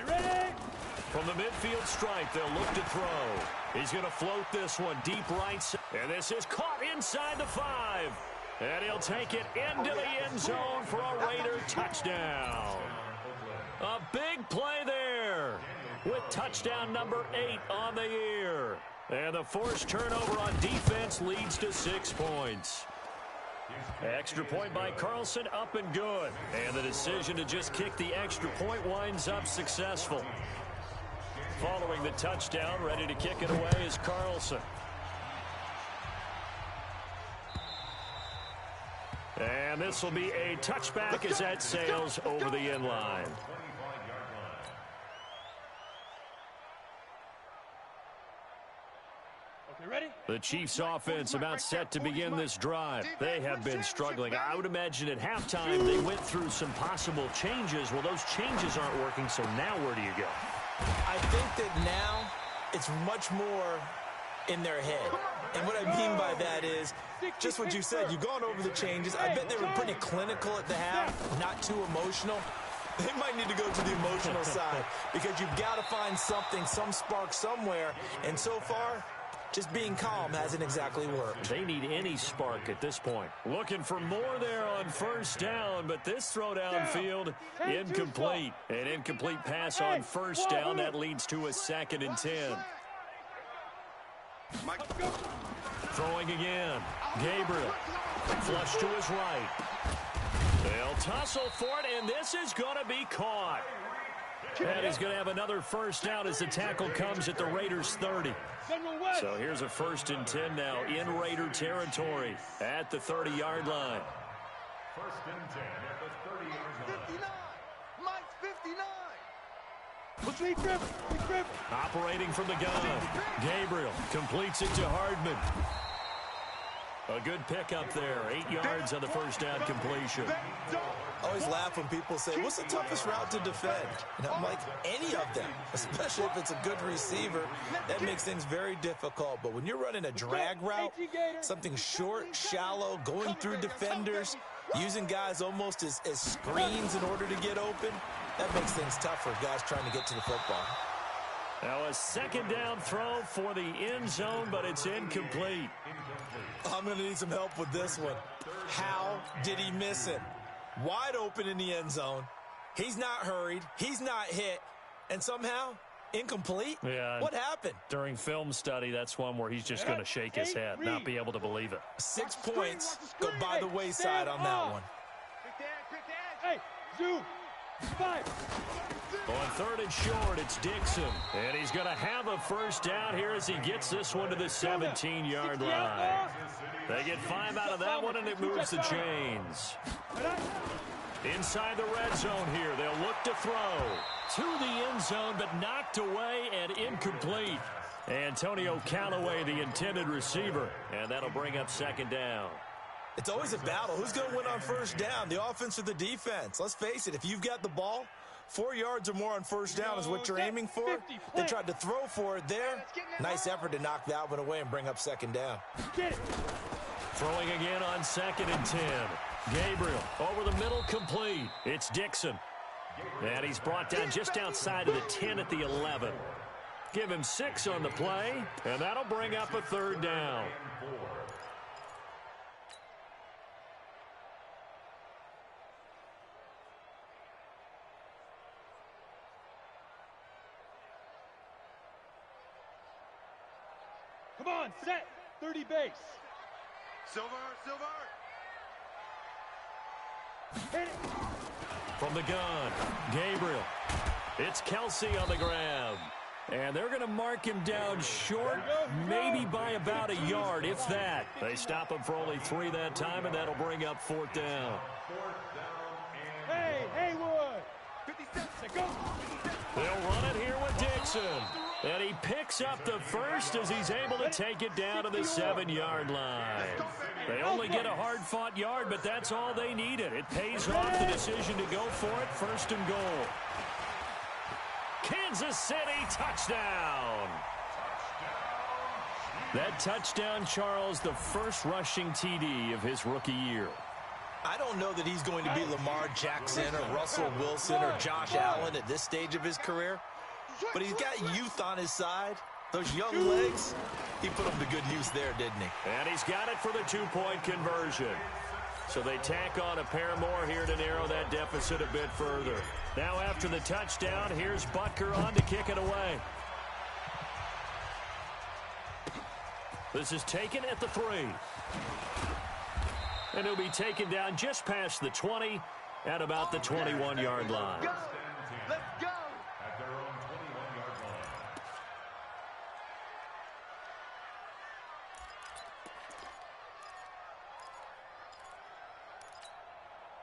Ready? From the midfield stripe, they'll look to throw. He's going to float this one deep right side. And this is caught inside the 5. And he'll take it into the end zone for a Raider touchdown. A big play there with touchdown number 8 on the year. And the forced turnover on defense leads to 6 points. Extra point by Carlson, up and good. And the decision to just kick the extra point winds up successful. Following the touchdown, ready to kick it away is Carlson. And this will be a touchback as that sails over the end line. The Chiefs offense about set to begin this drive. They have been struggling. I would imagine at halftime they went through some possible changes. Well, those changes aren't working, so now where do you go? I think that now it's much more in their head. And what I mean by that is just what you said. You've gone over the changes. I bet they were pretty clinical at the half, not too emotional. They might need to go to the emotional side because you've got to find something, some spark somewhere. And so far, just being calm hasn't exactly worked. They need any spark at this point. Looking for more there on first down, but this throw downfield incomplete. An incomplete pass on first down. That leads to a 2nd and 10. Throwing again. Gabriel. Flush to his right. They'll tussle for it, and this is going to be caught. And he's going to have another first down as the tackle comes at the Raiders' 30. So here's a 1st and 10 now in Raider territory at the 30-yard line. 1st and 10 at the 30-yard line. 59. Mike's 59. Operating from the gun. Gabriel completes it to Hardman. A good pickup there. 8 yards on the first down completion. I always laugh when people say, what's the toughest route to defend? And I'm like, any of them, especially if it's a good receiver. That makes things very difficult. But when you're running a drag route, something short, shallow, going through defenders, using guys almost as screens in order to get open, that makes things tough for guys trying to get to the football. Now a 2nd down throw for the end zone, but it's incomplete. I'm going to need some help with this one. How did he miss it? wide open in the end zone. He's not hurried. He's not hit. And somehow, incomplete? Yeah. What happened? During film study, that's one where he's just going to shake his head, not be able to believe it. 6 points go by the wayside on that one. Hey, zoom. 5. On third and short, it's Dixon. And he's going to have a first down here as he gets this one to the 17-yard line. They get 5 out of that one, and it moves the chains. Inside the red zone here, they'll look to throw. To the end zone, but knocked away and incomplete. Antonio Callaway, the intended receiver, and that'll bring up second down. It's always a battle. Who's going to win on first down, the offense or the defense? Let's face it, if you've got the ball, 4 yards or more on first down is what you're aiming for. They tried to throw for it there. Nice effort to knock that one away and bring up second down. Throwing again on 2nd and 10. Gabriel over the middle, complete. It's Dixon. And he's brought down just outside of the 10 at the 11. Give him 6 on the play, and that'll bring up a third down. Come on, set. 30 base. Silver. Hit it. From the gun, Gabriel. It's Kelsey on the grab. And they're going to mark him down short, maybe by about a yard, if that. They stop him for only 3 that time, and that'll bring up 4th down. Hey, Haywood. 50 cents. Go. They'll run it here with Dixon. And he picks up the first as he's able to take it down to the 7-yard line. They only get a hard-fought yard, but that's all they needed. It pays off the decision to go for it, 1st and goal. Kansas City touchdown. That touchdown, Charles, the first rushing TD of his rookie year. I don't know that he's going to be Lamar Jackson or Russell Wilson or Josh Allen at this stage of his career, but he's got youth on his side. Those young legs, he put them to good use there, didn't he? And he's got it for the 2-point conversion. So they tack on a pair more here to narrow that deficit a bit further. Now after the touchdown, here's Butker on to kick it away. This is taken at the 3. And he'll be taken down just past the 20 at about the 21-yard line. Let's go. At their own 21-yard line.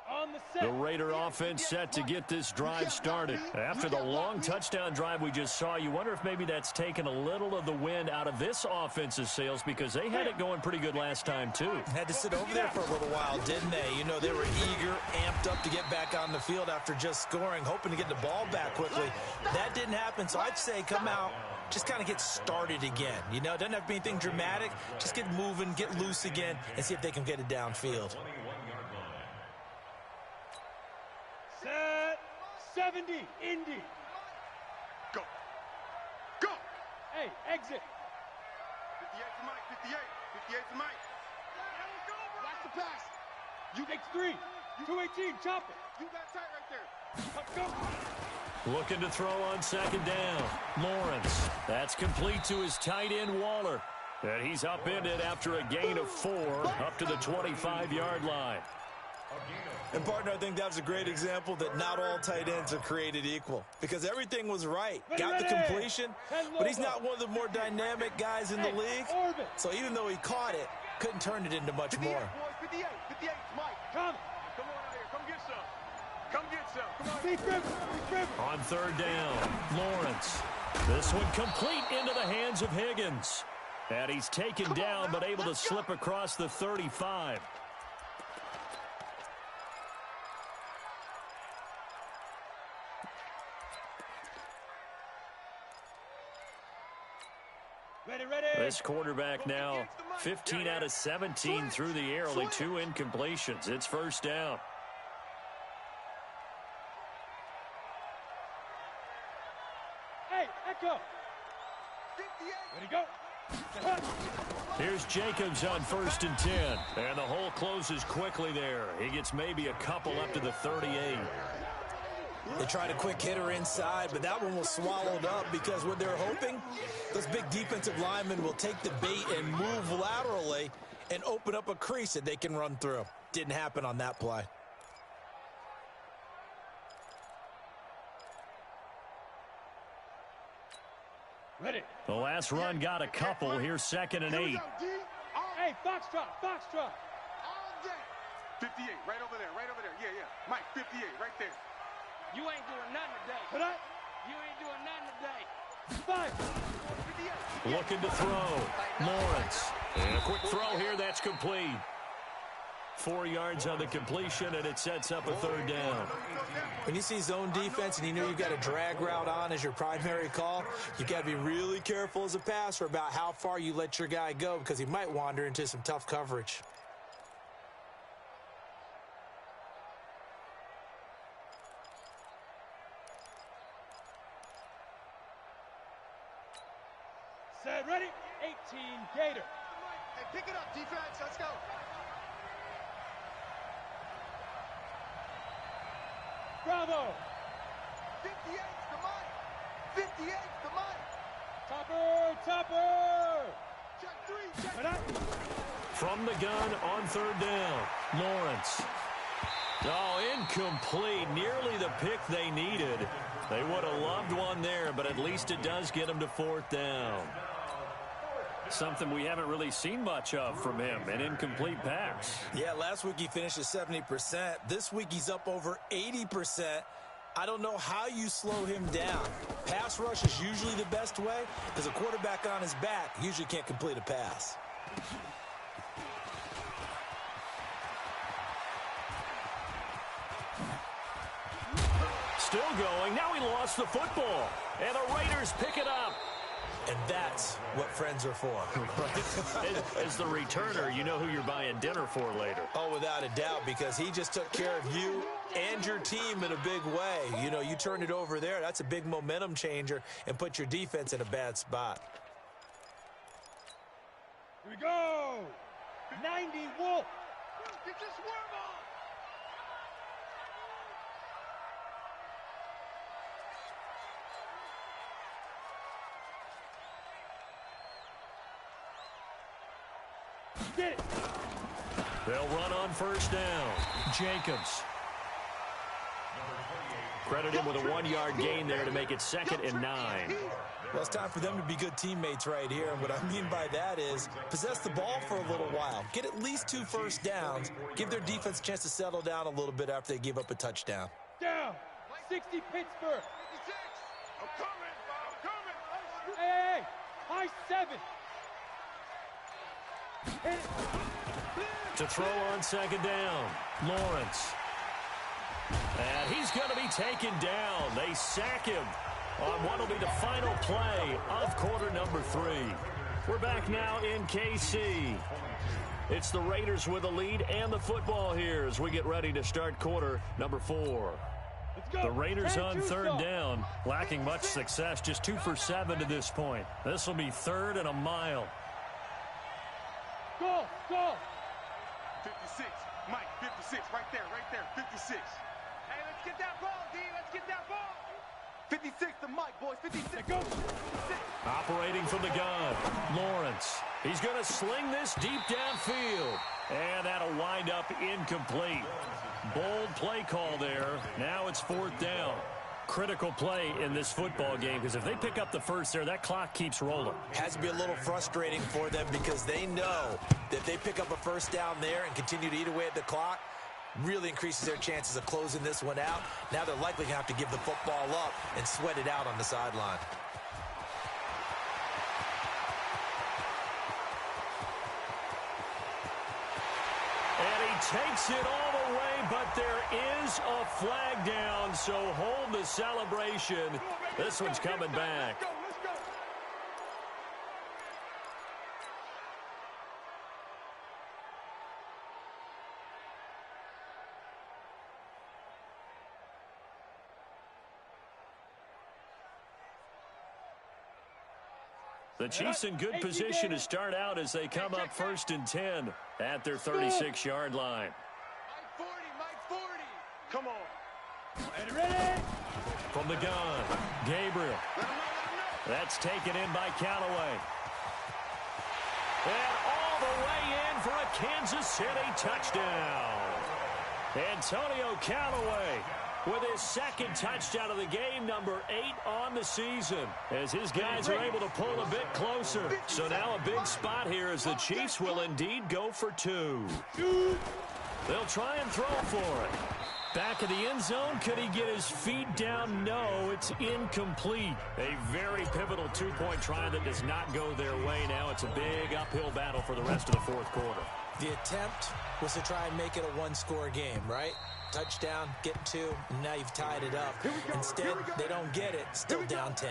On the set. The Raider offense set to get this drive started. After the long touchdown drive we just saw, you wonder if maybe that's taken a little of the wind out of this offense's sails because they had it going pretty good last time, too. Had to sit over there for a little while, didn't they? You know, they were eager, amped up to get back on the field after just scoring, hoping to get the ball back quickly. That didn't happen, so I'd say come out, just kind of get started again. You know, it doesn't have to be anything dramatic. Just get moving, get loose again, and see if they can get it downfield. Set. 70. Indy. Go. Go. Hey, exit. 58 to Mike. 58. 58 to Mike. Watch the pass. You take 3. 218. Chop it. You got tight right there. Let's go. Looking to throw on 2nd down. Lawrence. That's complete to his tight end, Waller. And he's upended after a gain of 4 up to the 25-yard line. And, partner, I think that was a great example that not all tight ends are created equal because everything was right. Got the completion, but he's not one of the more dynamic guys in the league. So even though he caught it, couldn't turn it into much more. 58. 58 Mike. Come. Come on out here. Come get some. Come get some. Come on. On 3rd down, Lawrence. This one complete into the hands of Higgins. And he's taken down but able to slip across the 35. This quarterback now 15 out of 17 through the air, only 2 incompletions. It's 1st down. Hey, Echo. 58. Ready, go. Here's Jacobs on 1st and 10. And the hole closes quickly there. He gets maybe a couple up to the 38. They tried a quick hitter inside, but that one was swallowed up because what they're hoping, those big defensive linemen will take the bait and move laterally and open up a crease that they can run through. Didn't happen on that play. Ready. The last run got a couple. Here's 2nd and 8. Hey, foxtrot, foxtrot. 58, right over there, right over there. Yeah, yeah. Mike, 58, right there. You ain't doing nothing today. Put up. You ain't doing nothing today. 5. Looking to throw. Lawrence. And a quick throw here. That's complete. 4 yards on the completion, and it sets up a 3rd down. When you see zone defense and you know you've got a drag route on as your primary call, you've got to be really careful as a passer about how far you let your guy go because he might wander into some tough coverage. Set, ready. 18, Gator. Hey, pick it up, defense. Let's go. Bravo. 58's the mic. 58's the mic. Topper, topper. Check 3, check Put up. From the gun on 3rd down. Lawrence. Oh, incomplete. Nearly the pick they needed. They would have loved one there, but at least it does get them to 4th down. Something we haven't really seen much of from him, an incomplete pass. Yeah, last week he finished at 70%. This week he's up over 80%. I don't know how you slow him down. Pass rush is usually the best way because a quarterback on his back usually can't complete a pass. Still going. Now he lost the football. And the Raiders pick it up. And that's what friends are for. As the returner, you know who you're buying dinner for later. Oh, without a doubt, because he just took care of you and your team in a big way. You know, you turn it over there, that's a big momentum changer and put your defense in a bad spot. Here we go. 90, Wolf. Get your swerve on. Get it. They'll run on 1st down. Jacobs. Credit him with a 1-yard gain there to make it 2nd and 9. Well, it's time for them to be good teammates right here. And what I mean by that is possess the ball for a little while. Get at least 2 first downs. Give their defense a chance to settle down a little bit after they give up a touchdown. Down. 60, Pittsburgh. 56. I'm coming. I'm coming. Hey, high 7. Hit it. To throw on 2nd down. Lawrence. And he's going to be taken down. They sack him on what will be the final play of quarter number 3. We're back now in KC. It's the Raiders with the lead and the football here as we get ready to start quarter number 4. Let's go. The Raiders on 3rd Tucson. down, lacking much success, just 2 for 7 to this point. This will be 3rd and a mile. Go, go. 56. Mike, 56, right there, 56. Hey, let's get that ball, D. Let's get that ball. 56 the mic, boys. 56. Go. 56. Operating from the gun, Lawrence. He's going to sling this deep downfield. And that'll wind up incomplete. Bold play call there. Now it's 4th down. Critical play in this football game because if they pick up the first there, that clock keeps rolling. Has to be a little frustrating for them because they know that if they pick up a first down there and continue to eat away at the clock, really increases their chances of closing this one out. Now they're likely going to have to give the football up and sweat it out on the sideline. And he takes it all the way, but there is a flag down, so hold the celebration. This one's coming back. The Chiefs in good position to start out as they come up 1st and 10 at their 36-yard line. Mike 40. Come on. And ready. From the gun, Gabriel. That's taken in by Callaway. And all the way in for a Kansas City touchdown. Antonio Callaway with his 2nd touchdown of the game, number 8 on the season, as his guys are able to pull a bit closer. So now a big spot here as the Chiefs will indeed go for 2. They'll try and throw for it. Back of the end zone, could he get his feet down? No, it's incomplete. A very pivotal 2-point try that does not go their way. Now it's a big uphill battle for the rest of the 4th quarter. The attempt was to try and make it a 1-score game, right? Touchdown, get 2, and now you've tied it up. Instead, they don't get it, still down 10.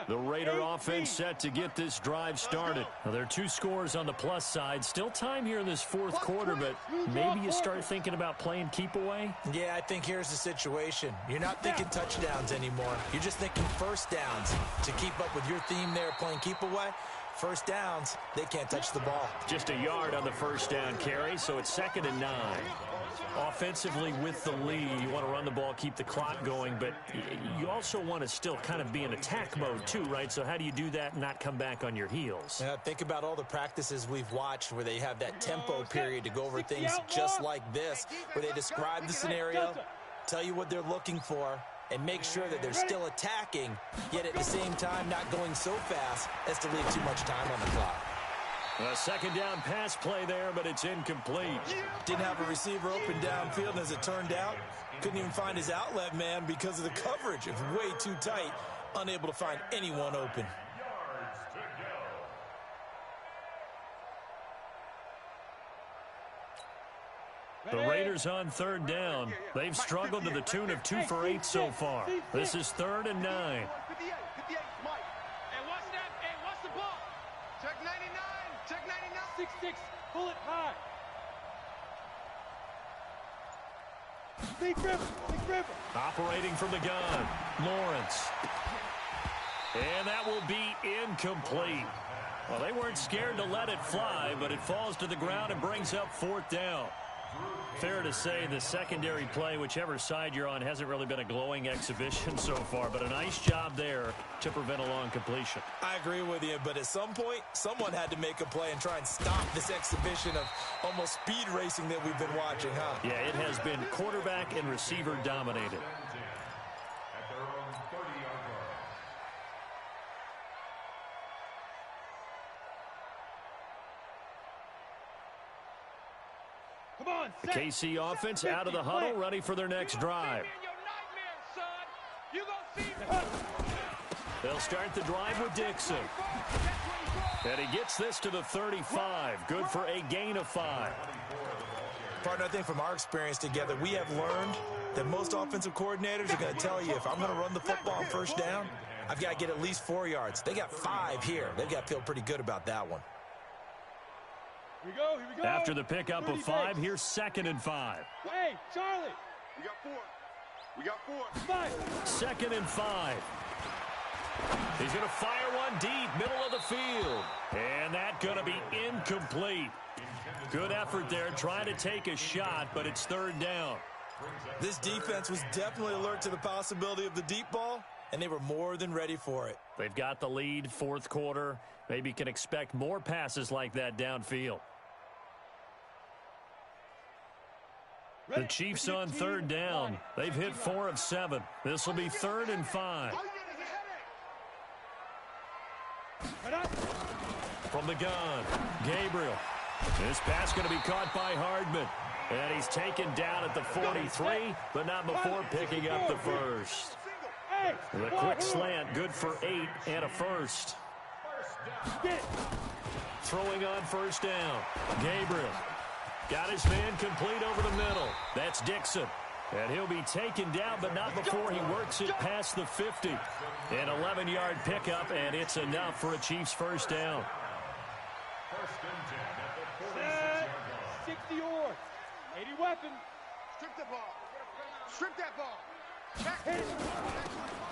The Raider offense set to get this drive started. Now, there are 2 scores on the plus side. Still time here in this 4th quarter, but maybe you start thinking about playing keep away? Yeah, I think here's the situation. You're not thinking touchdowns anymore. You're just thinking first downs. To keep up with your theme there, playing keep away, first downs, they can't touch the ball. Just a yard on the first down carry, so it's 2nd and 9. Offensively with the lead, you want to run the ball, keep the clock going, but you also want to still kind of be in attack mode too, right? So how do you do that and not come back on your heels? Yeah, think about all the practices we've watched where they have that tempo period to go over things just like this, where they describe the scenario, tell you what they're looking for, and make sure that they're still attacking, yet at the same time not going so fast as to leave too much time on the clock. A 2nd down pass play there, but it's incomplete. Didn't have a receiver open downfield, and as it turned out, couldn't even find his outlet man because of the coverage. It was way too tight, unable to find anyone open. The Raiders on 3rd down. They've struggled to the tune of 2 for 8 so far. This is 3rd and 9. 58, Mike. Hey, watch that. Hey, watch the ball. Check 99. Check 99. 6-6. Pull it high. Big river. Operating from the gun, Lawrence. And that will be incomplete. Well, they weren't scared to let it fly, but it falls to the ground and brings up 4th down. Fair to say the secondary play, whichever side you're on, hasn't really been a glowing exhibition so far, but a nice job there to prevent a long completion. I agree with you, but at some point, someone had to make a play and try and stop this exhibition of almost speed racing that we've been watching, huh? Yeah, it has been quarterback and receiver dominated. At their own 30-yard line. Come on, The KC offense out of the huddle, ready for their next drive. They'll start the drive with Dixon. And he gets this to the 35. Good for a gain of 5. Partner, I think from our experience together, we have learned that most offensive coordinators are going to tell you, if I'm going to run the football on 1st down, I've got to get at least 4 yards. They got 5 here. They've got to feel pretty good about that one. Here we go. After the pickup of 5, here's 2nd and 5. Hey, Charlie. We got 4. 2nd and 5. He's going to fire one deep, middle of the field. And that's going to be incomplete. Good effort there, trying to take a shot, but it's 3rd down. This defense was definitely alert to the possibility of the deep ball, and they were more than ready for it. They've got the lead, 4th quarter. Maybe can expect more passes like that downfield. The Chiefs on 3rd down. They've hit 4 of 7. This will be 3rd and 5. From the gun, Gabriel. This pass going to be caught by Hardman. And he's taken down at the 43, but not before picking up the first. The quick slant, good for 8 and a first. Throwing on 1st down. Gabriel got his man complete over the middle. That's Dixon. And he'll be taken down, but not before he works it past the 50. An 11-yard pickup, and it's enough for a Chiefs first down. First and 10 at the 46-yard line. 60 yards. 80 weapons. Strip the ball. Strip that ball.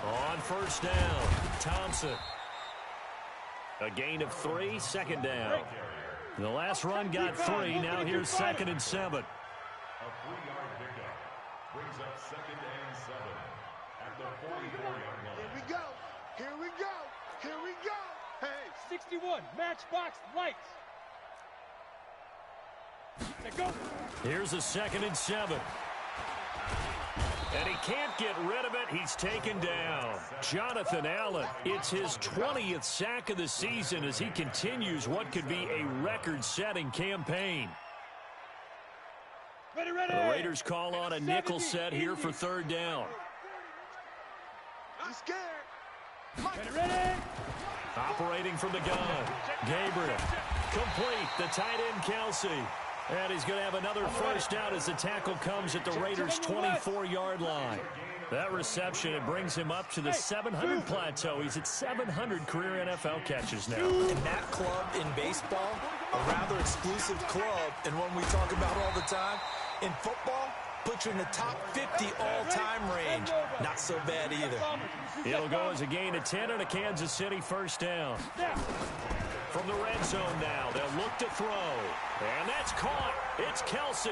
On first down, Thompson. A gain of 3, second down. The last run got 3. Now here's 2nd and 7. A 3-yard pickup brings up 2nd and 7 at the 44-yard line. Here we go. Here we go. Here we go. Hey. 61. Matchbox lights. Let's go. Here's a 2nd and 7. And he can't get rid of it. He's taken down. Jonathan Allen, it's his 20th sack of the season as he continues what could be a record-setting campaign. Ready, ready. The Raiders call on a nickel set here for 3rd down. I'm scared. Ready, ready. Operating from the gun. Gabriel. Complete. The tight end, Kelsey. And he's going to have another first down as the tackle comes at the Raiders' 24-yard line. That reception, it brings him up to the 700 plateau. He's at 700 career NFL catches now. And that club in baseball, a rather exclusive club, and one we talk about all the time. In football, puts you in the top 50 all-time range. Not so bad either. It'll go as a gain of 10 and a Kansas City first down. From the red zone now, they'll look to throw. And that's caught. It's Kelsey.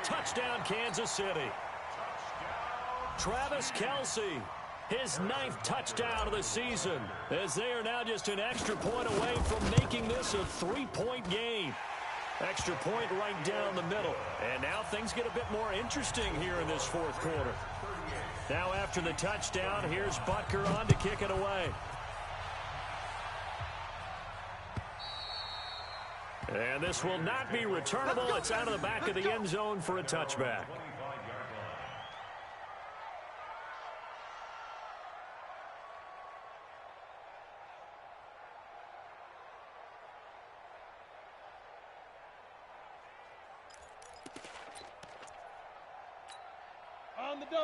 Touchdown, Kansas City. Travis Kelsey, his 9th touchdown of the season, as they are now just an extra point away from making this a 3-point game. Extra point right down the middle. And now things get a bit more interesting here in this 4th quarter. Now after the touchdown, here's Butker on to kick it away. And this will not be returnable. It's out of the back of the end zone for a touchback.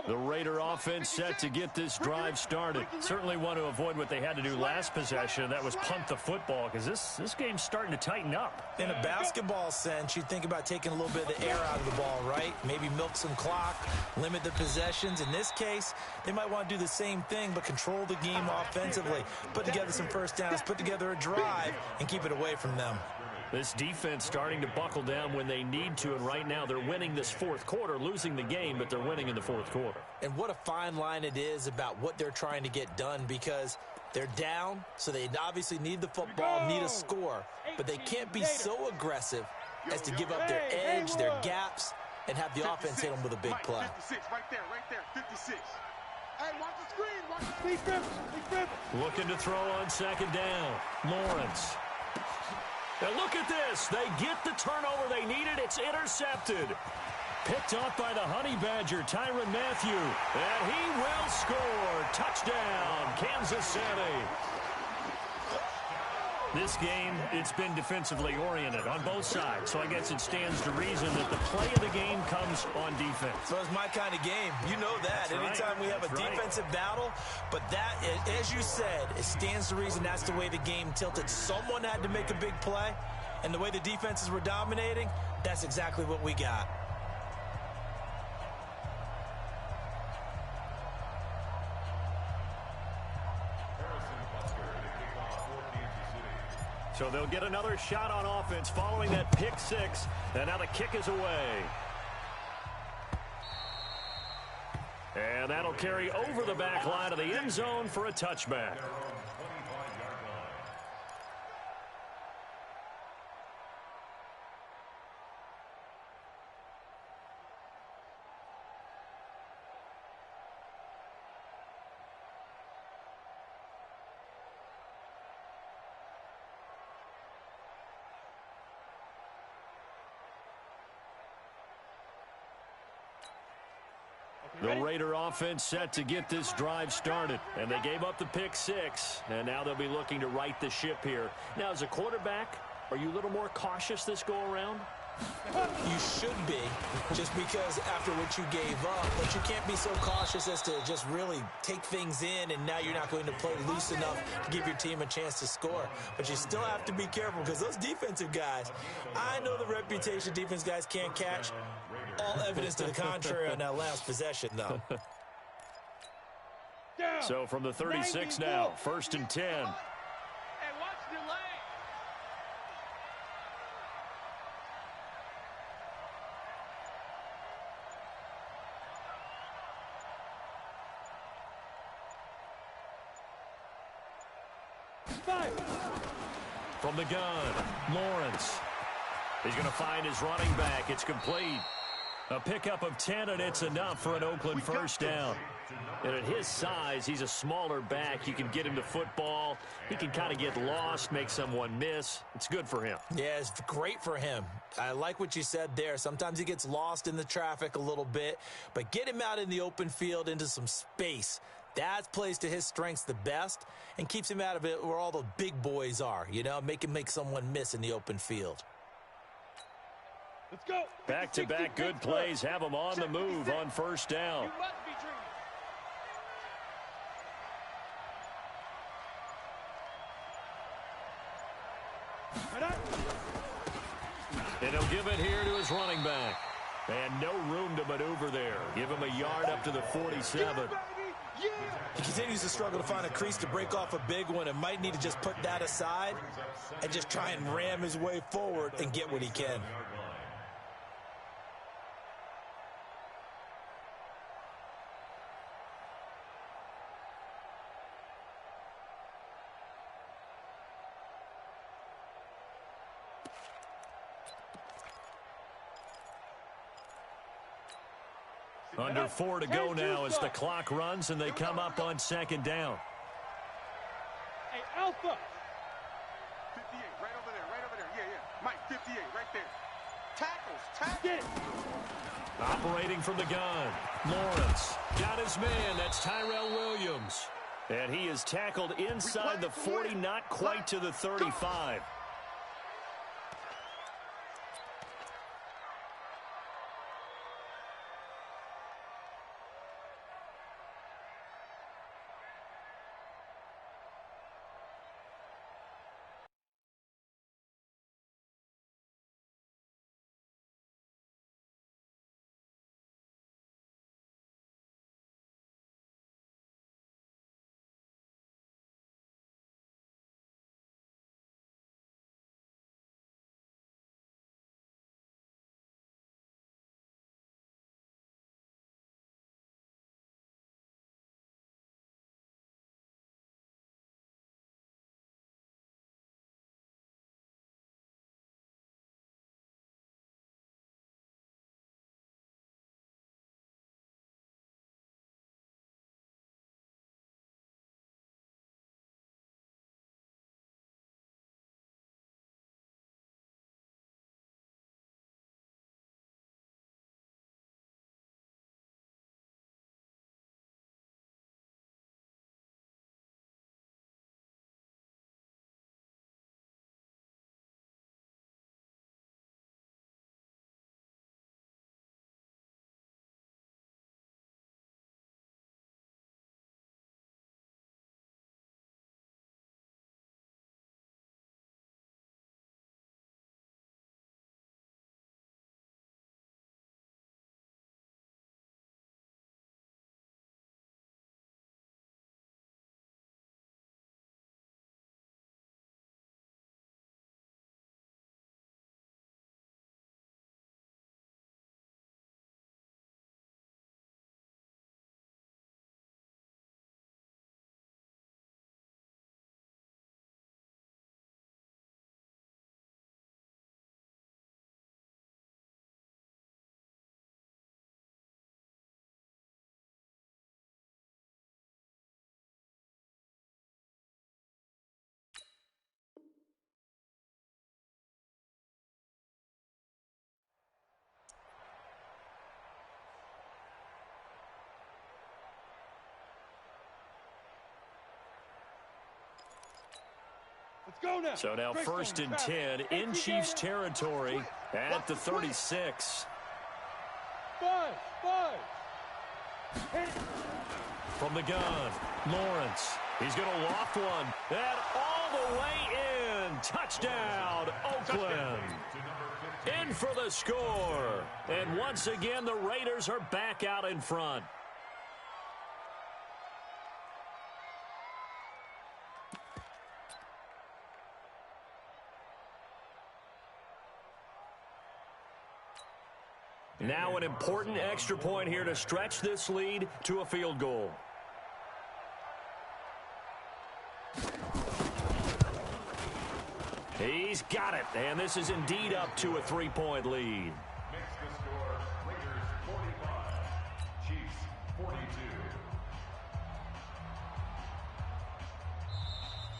The Raider offense set to get this drive started. Certainly want to avoid what they had to do last possession. That was punt the football, because this game's starting to tighten up. In a basketball sense, you think about taking a little bit of the air out of the ball, right? Maybe milk some clock, limit the possessions. In this case, they might want to do the same thing, but control the game offensively. Put together some first downs, put together a drive, and keep it away from them. This defense starting to buckle down when they need to, and right now they're winning this 4th quarter, losing the game, but they're winning in the 4th quarter. And what a fine line it is about what they're trying to get done, because they're down, so they obviously need the football, need a score, but they can't be so aggressive as to give up their edge, their gaps, and have the offense hit them with a big play. 56, right there, 56. Hey, watch the screen, watch the screen. Looking to throw on 2nd down. Lawrence. And look at this. They get the turnover they needed. It's intercepted. Picked off by the Honey Badger, Tyrann Mathieu. And he will score. Touchdown, Kansas City. This game, it's been defensively oriented on both sides, so I guess it stands to reason that the play of the game comes on defense. So it's my kind of game. You know that. That's anytime right. we have a defensive battle, but that, as you said, it stands to reason that's the way the game tilted. Someone had to make a big play, and the way the defenses were dominating, that's exactly what we got. So they'll get another shot on offense following that pick 6. And now the kick is away. And that'll carry over the back line of the end zone for a touchback. The Raider offense set to get this drive started, and they gave up the pick 6, and now they'll be looking to right the ship here. Now, as a quarterback, are you a little more cautious this go-around? You should be, just because after what you gave up, but you can't be so cautious as to just really take things in, and now you're not going to play loose enough to give your team a chance to score. But you still have to be careful, because those defensive guys, I know the reputation defense guys can't catch. All evidence to the contrary on that last possession, though. So from the 36 now, 1st and 10. Hey, watch the lane. From the gun, Lawrence. He's going to find his running back. It's complete. A pickup of 10, and it's enough for an Oakland first down. And at his size, he's a smaller back. You can get him to football. He can kind of get lost, make someone miss. It's good for him. Yeah, it's great for him. I like what you said there. Sometimes he gets lost in the traffic a little bit, but get him out in the open field into some space. That plays to his strengths the best and keeps him out of it where all the big boys are, you know, make him make someone miss in the open field. Let's go. Back-to-back good plays have him on the move on first down. You must be dreaming. And he'll give it here to his running back. And no room to maneuver there. Give him a yard up to the 47. He continues to struggle to find a crease to break off a big one, and might need to just put that aside and just try and ram his way forward and get what he can. Under 4 to go now as the clock runs and they come up on 2nd down. Hey, Alpha. 58, right over there. Yeah. Mike, 58, right there. Tackles. Get it. Operating from the gun, Lawrence got his man. That's Tyrell Williams. And he is tackled inside the 40, not quite to the 35. Let's go now. So now first and 10 in Chiefs territory at the 36. 5. From the gun, Lawrence. He's going to loft one. And all the way in. Touchdown, Oakland. In for the score. And once again, the Raiders are back out in front. Now an important extra point here to stretch this lead to a field goal. He's got it, and this is indeed up to a 3-point lead. Makes the score Raiders 45, Chiefs 42.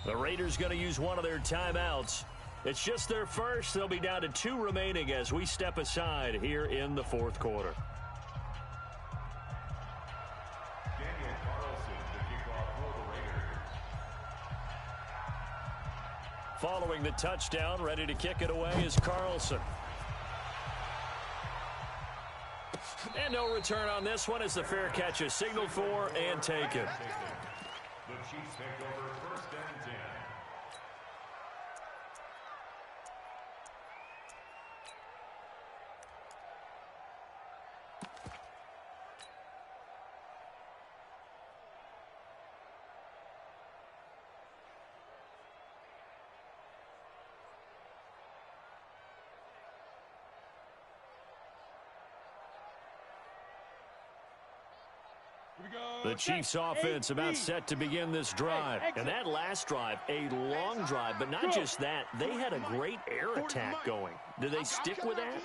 The Raiders going to use one of their timeouts. It's just their first. They'll be down to 2 remaining as we step aside here in the fourth quarter. Daniel Carlson to kick off for the Raiders. Following the touchdown, ready to kick it away is Carlson. And no return on this one as the fair catch is signaled for and taken. The Chiefs take over first and 10. The Chiefs offense about set to begin this drive. And that last drive, a long drive, but not just that, they had a great air attack going. Do they stick with that?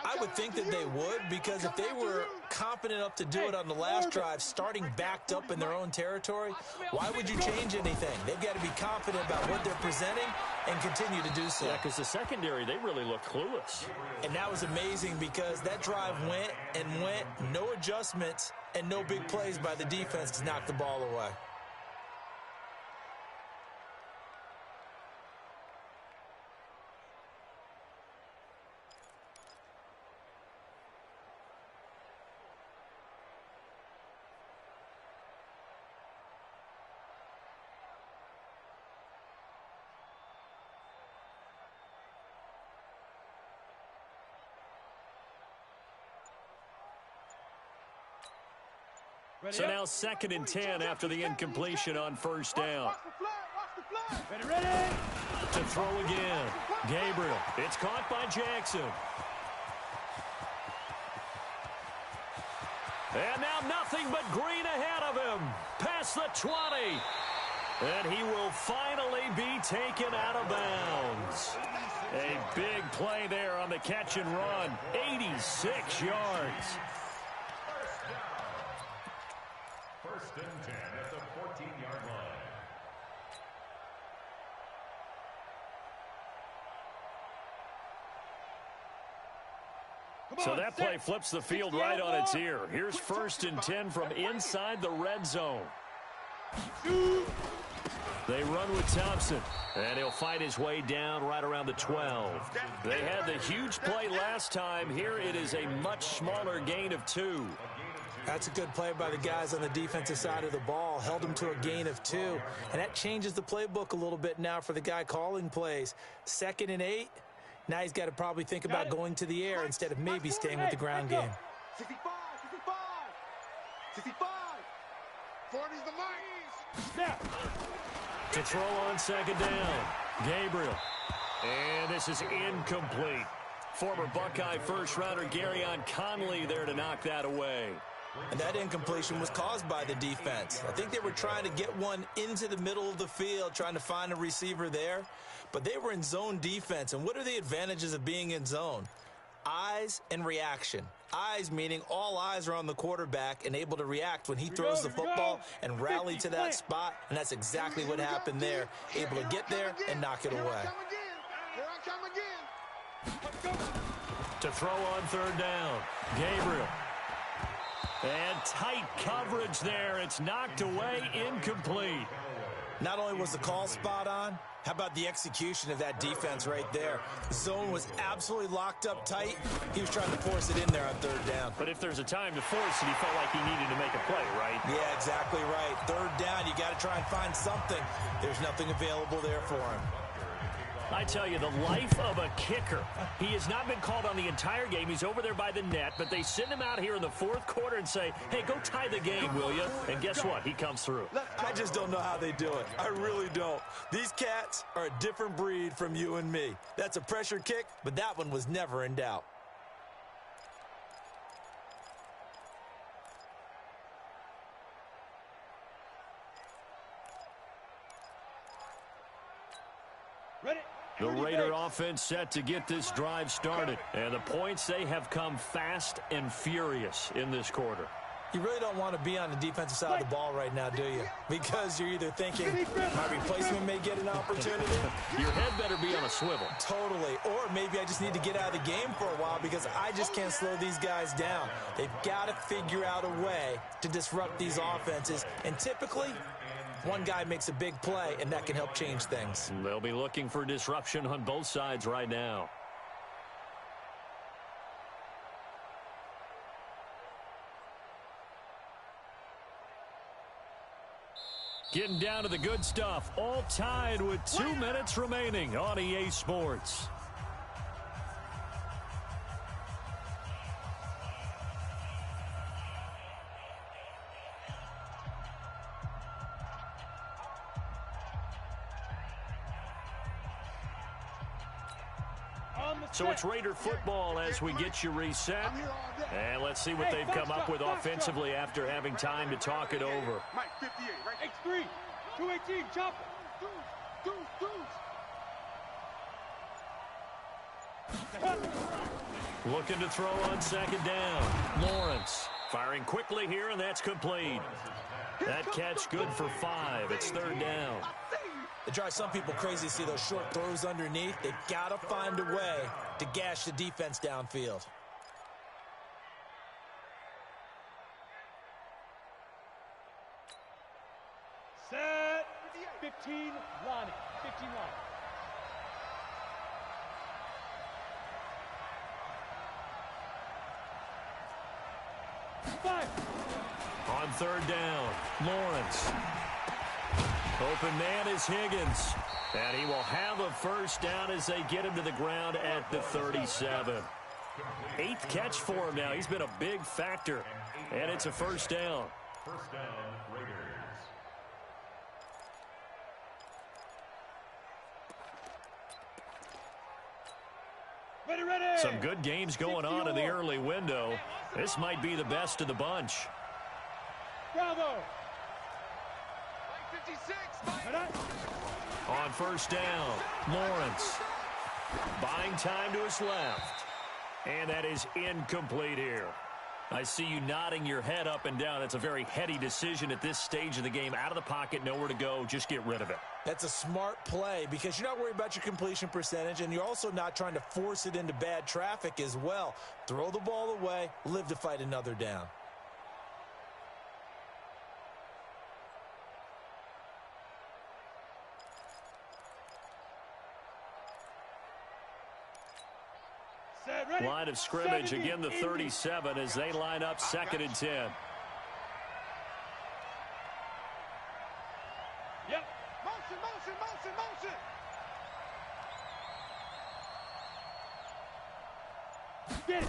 I would think that they would, because if they were confident enough to do it on the last drive, starting backed up in their own territory, why would you change anything? They've got to be confident about what they're presenting and continue to do so. Yeah, because the secondary, they really look clueless. And that was amazing because that drive went and went, no adjustments and no big plays by the defense to knock the ball away. So now second and 10 after the incompletion on first down. Ready. To throw again. Gabriel. It's caught by Jackson. And now nothing but green ahead of him. Past the 20. And he will finally be taken out of bounds. A big play there on the catch and run. 86 yards. First and 10 at the 14-yard line. So that play flips the field right on its ear. Here's first and 10 from inside the red zone. They run with Thompson, and he'll fight his way down right around the 12. They had the huge play last time. Here it is a much smaller gain of 2. That's a good play by the guys on the defensive side of the ball. Held them to a gain of 2. And that changes the playbook a little bit now for the guy calling plays. 2nd and 8. Now he's got to probably think about going to the air instead of maybe staying with the ground game. 65, 65. 40's the mic. Snap. To throw on second down. Gabriel. And this is incomplete. Former Buckeye first-rounder Garyon Conley there to knock that away. And that incompletion was caused by the defense. I think they were trying to get one into the middle of the field, trying to find a receiver there. But they were in zone defense. And what are the advantages of being in zone? Eyes and reaction. Eyes meaning all eyes are on the quarterback and able to react when he throws the football and rally to that spot. And that's exactly what happened there. Able to get there and knock it away. Here I come again. To throw on third down. Gabriel. And tight coverage there. It's knocked away, incomplete. Not only was the call spot on, how about the execution of that defense right there? The zone was absolutely locked up tight. He was trying to force it in there on third down. But if there's a time to force it, he felt like he needed to make a play, right? Yeah, exactly right. Third down, you got to try and find something. There's nothing available there for him. I tell you, the life of a kicker. He has not been called on the entire game. He's over there by the net, but they send him out here in the fourth quarter and say, hey, go tie the game, will you? And guess what? He comes through. I just don't know how they do it. I really don't. These cats are a different breed from you and me. That's a pressure kick, but that one was never in doubt. The Raider offense set to get this drive started. And the points, they have come fast and furious in this quarter. You really don't want to be on the defensive side of the ball right now, do you? Because you're either thinking, my replacement may get an opportunity. Your head better be on a swivel. Totally. Or maybe I just need to get out of the game for a while because I just can't slow these guys down. They've got to figure out a way to disrupt these offenses. And typically, one guy makes a big play, and that can help change things. They'll be looking for disruption on both sides right now. Getting down to the good stuff. All tied with 2 minutes remaining on EA Sports. So it's Raider football as we get you reset. And let's see what they've come up with offensively after having time to talk it over. Mike, 58, right? X3, 218, chop it. Looking to throw on second down. Lawrence firing quickly here, and that's complete. That catch good for 5. It's third down. It drives some people crazy to see those short throws underneath. They've got to find a way to gash the defense downfield. Set. 15, Lonnie. 15, Lonnie. Five. On third down, Lawrence. Open man is Higgins. And he will have a first down as they get him to the ground at the 37. 8th catch for him now. He's been a big factor. And it's a first down. First down, Raiders. Ready. Some good games going on in the early window. This might be the best of the bunch. Bravo. 56, On first down, Lawrence. Buying time to his left. And that is incomplete here. I see you nodding your head up and down. That's a very heady decision at this stage of the game. Out of the pocket, nowhere to go. Just get rid of it. That's a smart play because you're not worried about your completion percentage, and you're also not trying to force it into bad traffic as well. Throw the ball away, live to fight another down. Line of scrimmage, again the 37 as they line up second and 10. Yep. Motion. Get it.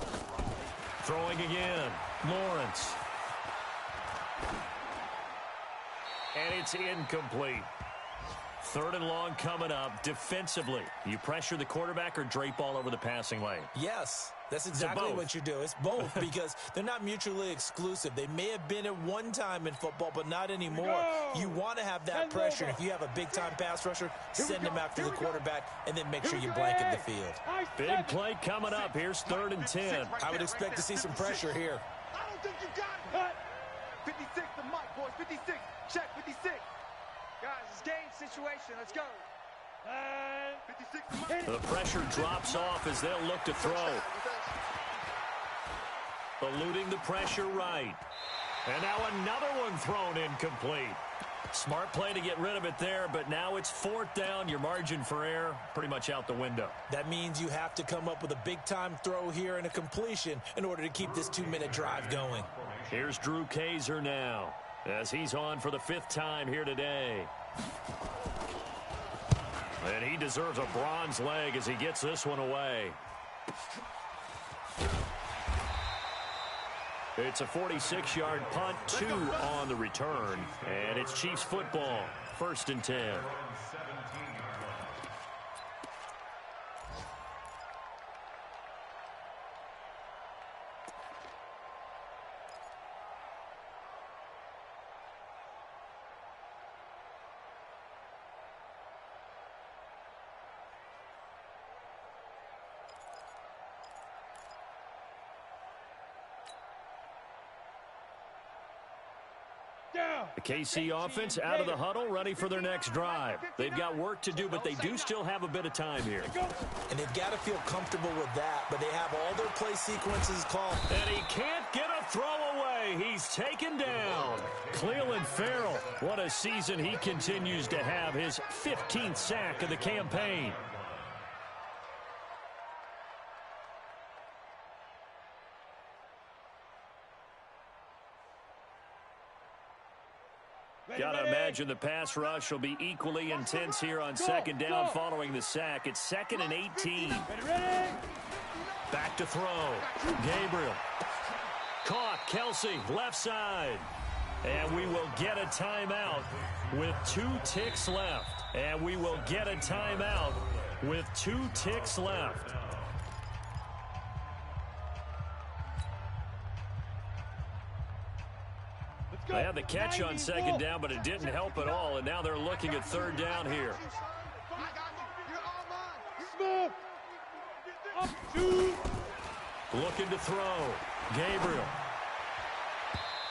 Throwing again, Lawrence. And it's incomplete. Third and long coming up. Defensively, you pressure the quarterback or drape all over the passing lane? Yes, that's exactly what you do. It's both because they're not mutually exclusive. They may have been at one time in football, but not anymore. You want to have that pressure. If you have a big-time pass rusher, send him after the quarterback, and then make sure you blanket the field. Big play coming up. Here's third and 10. I would expect to see some pressure here. I don't think you got it. 56 to Mike, boys. 56. Check, 56. Guys, it's game situation. Let's go. 56 to Mike. The pressure drops off as they'll look to throw. Eluding the pressure right. And now another one thrown incomplete. Smart play to get rid of it there, but now it's 4th down. Your margin for error pretty much out the window. That means you have to come up with a big-time throw here and a completion in order to keep this 2-minute drive going. Here's Drew Kaiser now as he's on for the 5th time here today. And he deserves a bronze leg as he gets this one away. It's a 46-yard punt, 2 on the return, and it's Chiefs football, 1st and 10. The KC offense out of the huddle, ready for their next drive. They've got work to do, but they do still have a bit of time here. And they've got to feel comfortable with that, but they have all their play sequences called. And he can't get a throw away. He's taken down. Cleveland Farrell, what a season he continues to have. His 15th sack of the campaign. Got to imagine the pass rush will be equally intense here on 2nd down following the sack. It's 2nd and 18. Back to throw. Gabriel. Caught. Kelsey, left side. And we will get a timeout with 2 ticks left. And we will get a timeout with 2 ticks left. They had the catch on 2nd down, but it didn't help at all, and now they're looking at 3rd down here. Looking to throw. Gabriel.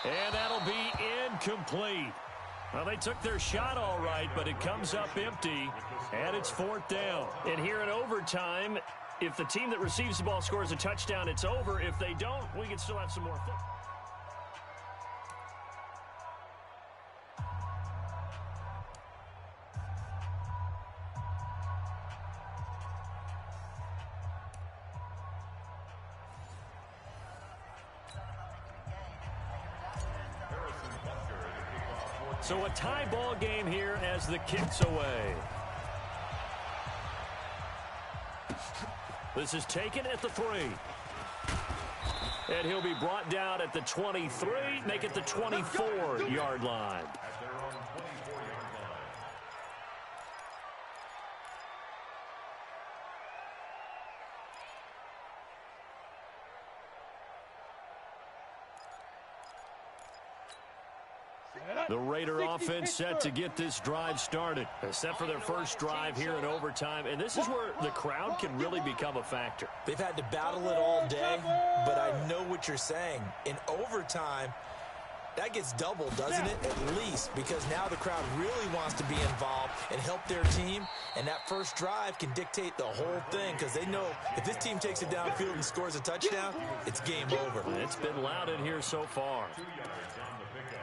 And that'll be incomplete. Well, they took their shot all right, but it comes up empty, and it's 4th down. And here in overtime, if the team that receives the ball scores a touchdown, it's over. If they don't, we can still have some more football. So a tie ball game here as the kick's away. This is taken at the 3. And he'll be brought down at the 23, make it the 24-yard line. The Raider offense set to get this drive started, set for their first drive here in overtime. And this is where the crowd can really become a factor. They've had to battle it all day, but I know what you're saying. In overtime, that gets doubled, doesn't it? At least, because now the crowd really wants to be involved and help their team. And that first drive can dictate the whole thing because they know if this team takes it downfield and scores a touchdown, it's game over. It's been loud in here so far. 2 yards on the pickup.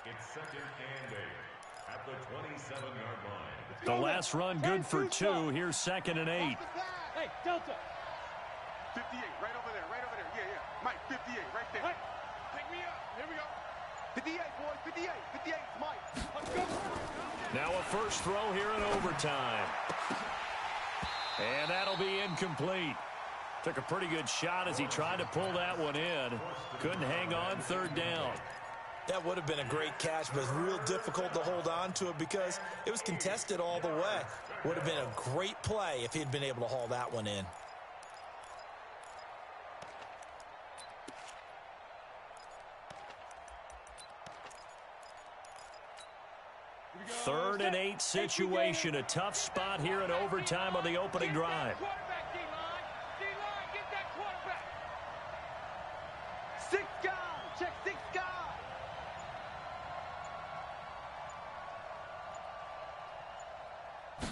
It's 2nd and 8 at the 27-yard line. The last run good for 2. Here's 2nd and 8. Hey, Delta. 58, right over there, right over there. Yeah, yeah. Mike, 58, right there. Hey, pick me up. Here we go. 58, boys, 58. 58, Mike. Let's go. Now a first throw here in overtime. And that'll be incomplete. Took a pretty good shot as he tried to pull that one in. Couldn't hang on 3rd down. That would have been a great catch, but it's real difficult to hold on to it because it was contested all the way. Would have been a great play if he'd been able to haul that one in. Third and 8 situation. A tough spot here in overtime on the opening drive. Quarterback, D-line. D-line, get that quarterback. 6 guys. Check 6 guys.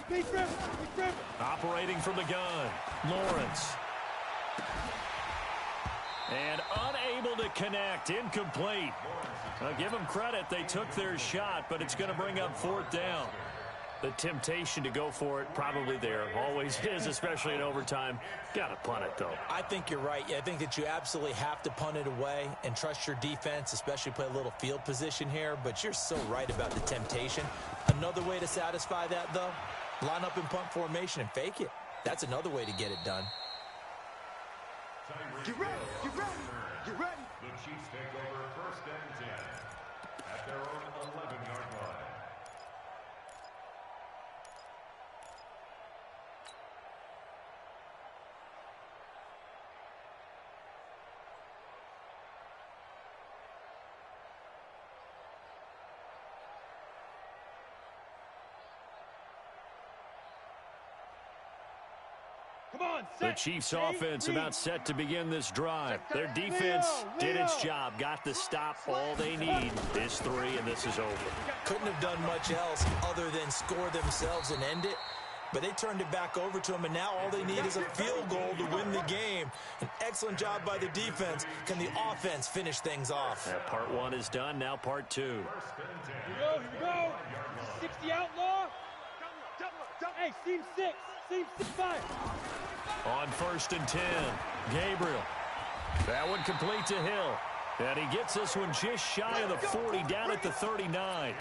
Big River. Big River. Operating from the gun. Lawrence. And unable to connect. Incomplete. I'll give them credit. They took their shot, but it's going to bring up 4th down. The temptation to go for it probably there. Always is, especially in overtime. Got to punt it, though. I think you're right. I think that you absolutely have to punt it away and trust your defense, especially play a little field position here. But you're so right about the temptation. Another way to satisfy that, though, line up in punt formation and fake it. That's another way to get it done. Get ready, get ready, get ready. The Chiefs take over 1st and 10 at their own 11-yard line. The Chiefs offense about set to begin this drive. Their defense did its job, got the stop. All they need is 3, and this is over. Couldn't have done much else other than score themselves and end it. But they turned it back over to them, and now all they need is a field goal to win the game. An excellent job by the defense. Can the offense finish things off? Part 1 is done. Now part 2. Here we go. 60 outlaw. Hey, seam 6. Seam 6-5. On 1st and 10, Gabriel. That one complete to Hill. And he gets this one just shy of the 40, down at the 39.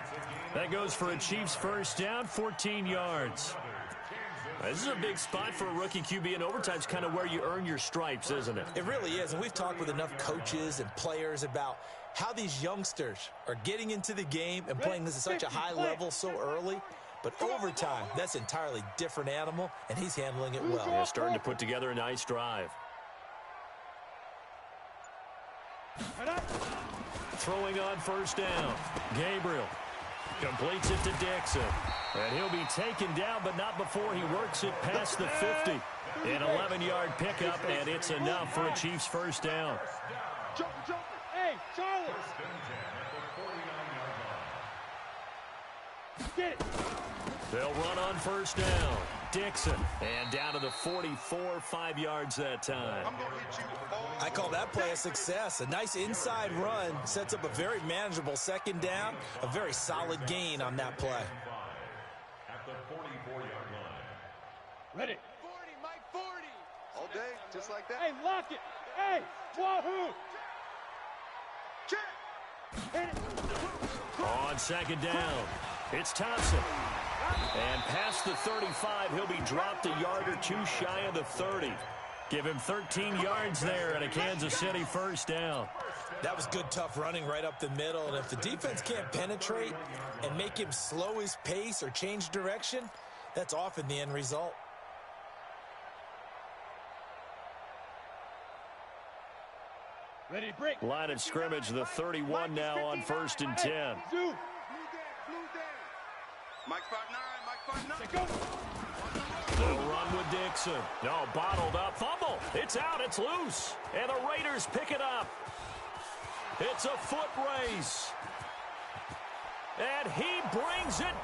That goes for a Chiefs 1st down, 14 yards. This is a big spot for a rookie QB, and overtime's kind of where you earn your stripes, isn't it? It really is, and we've talked with enough coaches and players about how these youngsters are getting into the game and playing this at such a high level so early. But overtime, that's an entirely different animal, and he's handling it well. Yeah, starting to put together a nice drive. Throwing on 1st down. Gabriel completes it to Dixon. And he'll be taken down, but not before he works it past the 50. An 11-yard pickup, and it's enough for a Chiefs 1st down. Hey, Charlie. Get it. They'll run on 1st down. Dixon. And down to the 44, 5 yards that time. I call that play a success. A nice inside run sets up a very manageable 2nd down. A very solid gain on that play. At the 44-yard line. Ready. 40, Mike, 40. All day, just like that. Hey, lock it. Hey, wahoo. Check. Hit it. On 2nd down, it's Thompson. And past the 35, he'll be dropped a yard or 2 shy of the 30. Give him 13 yards there and a Kansas City 1st down. That was good, tough running right up the middle. And if the defense can't penetrate and make him slow his pace or change direction, that's often the end result. Ready to break. Line of scrimmage, the 31 now on 1st and 10. Zoo. Mike 5'9", Mike 5'9". Go. They'll run with Dixon. No, bottled up. Fumble. It's out. It's loose. And the Raiders pick it up. It's a foot race. And he brings it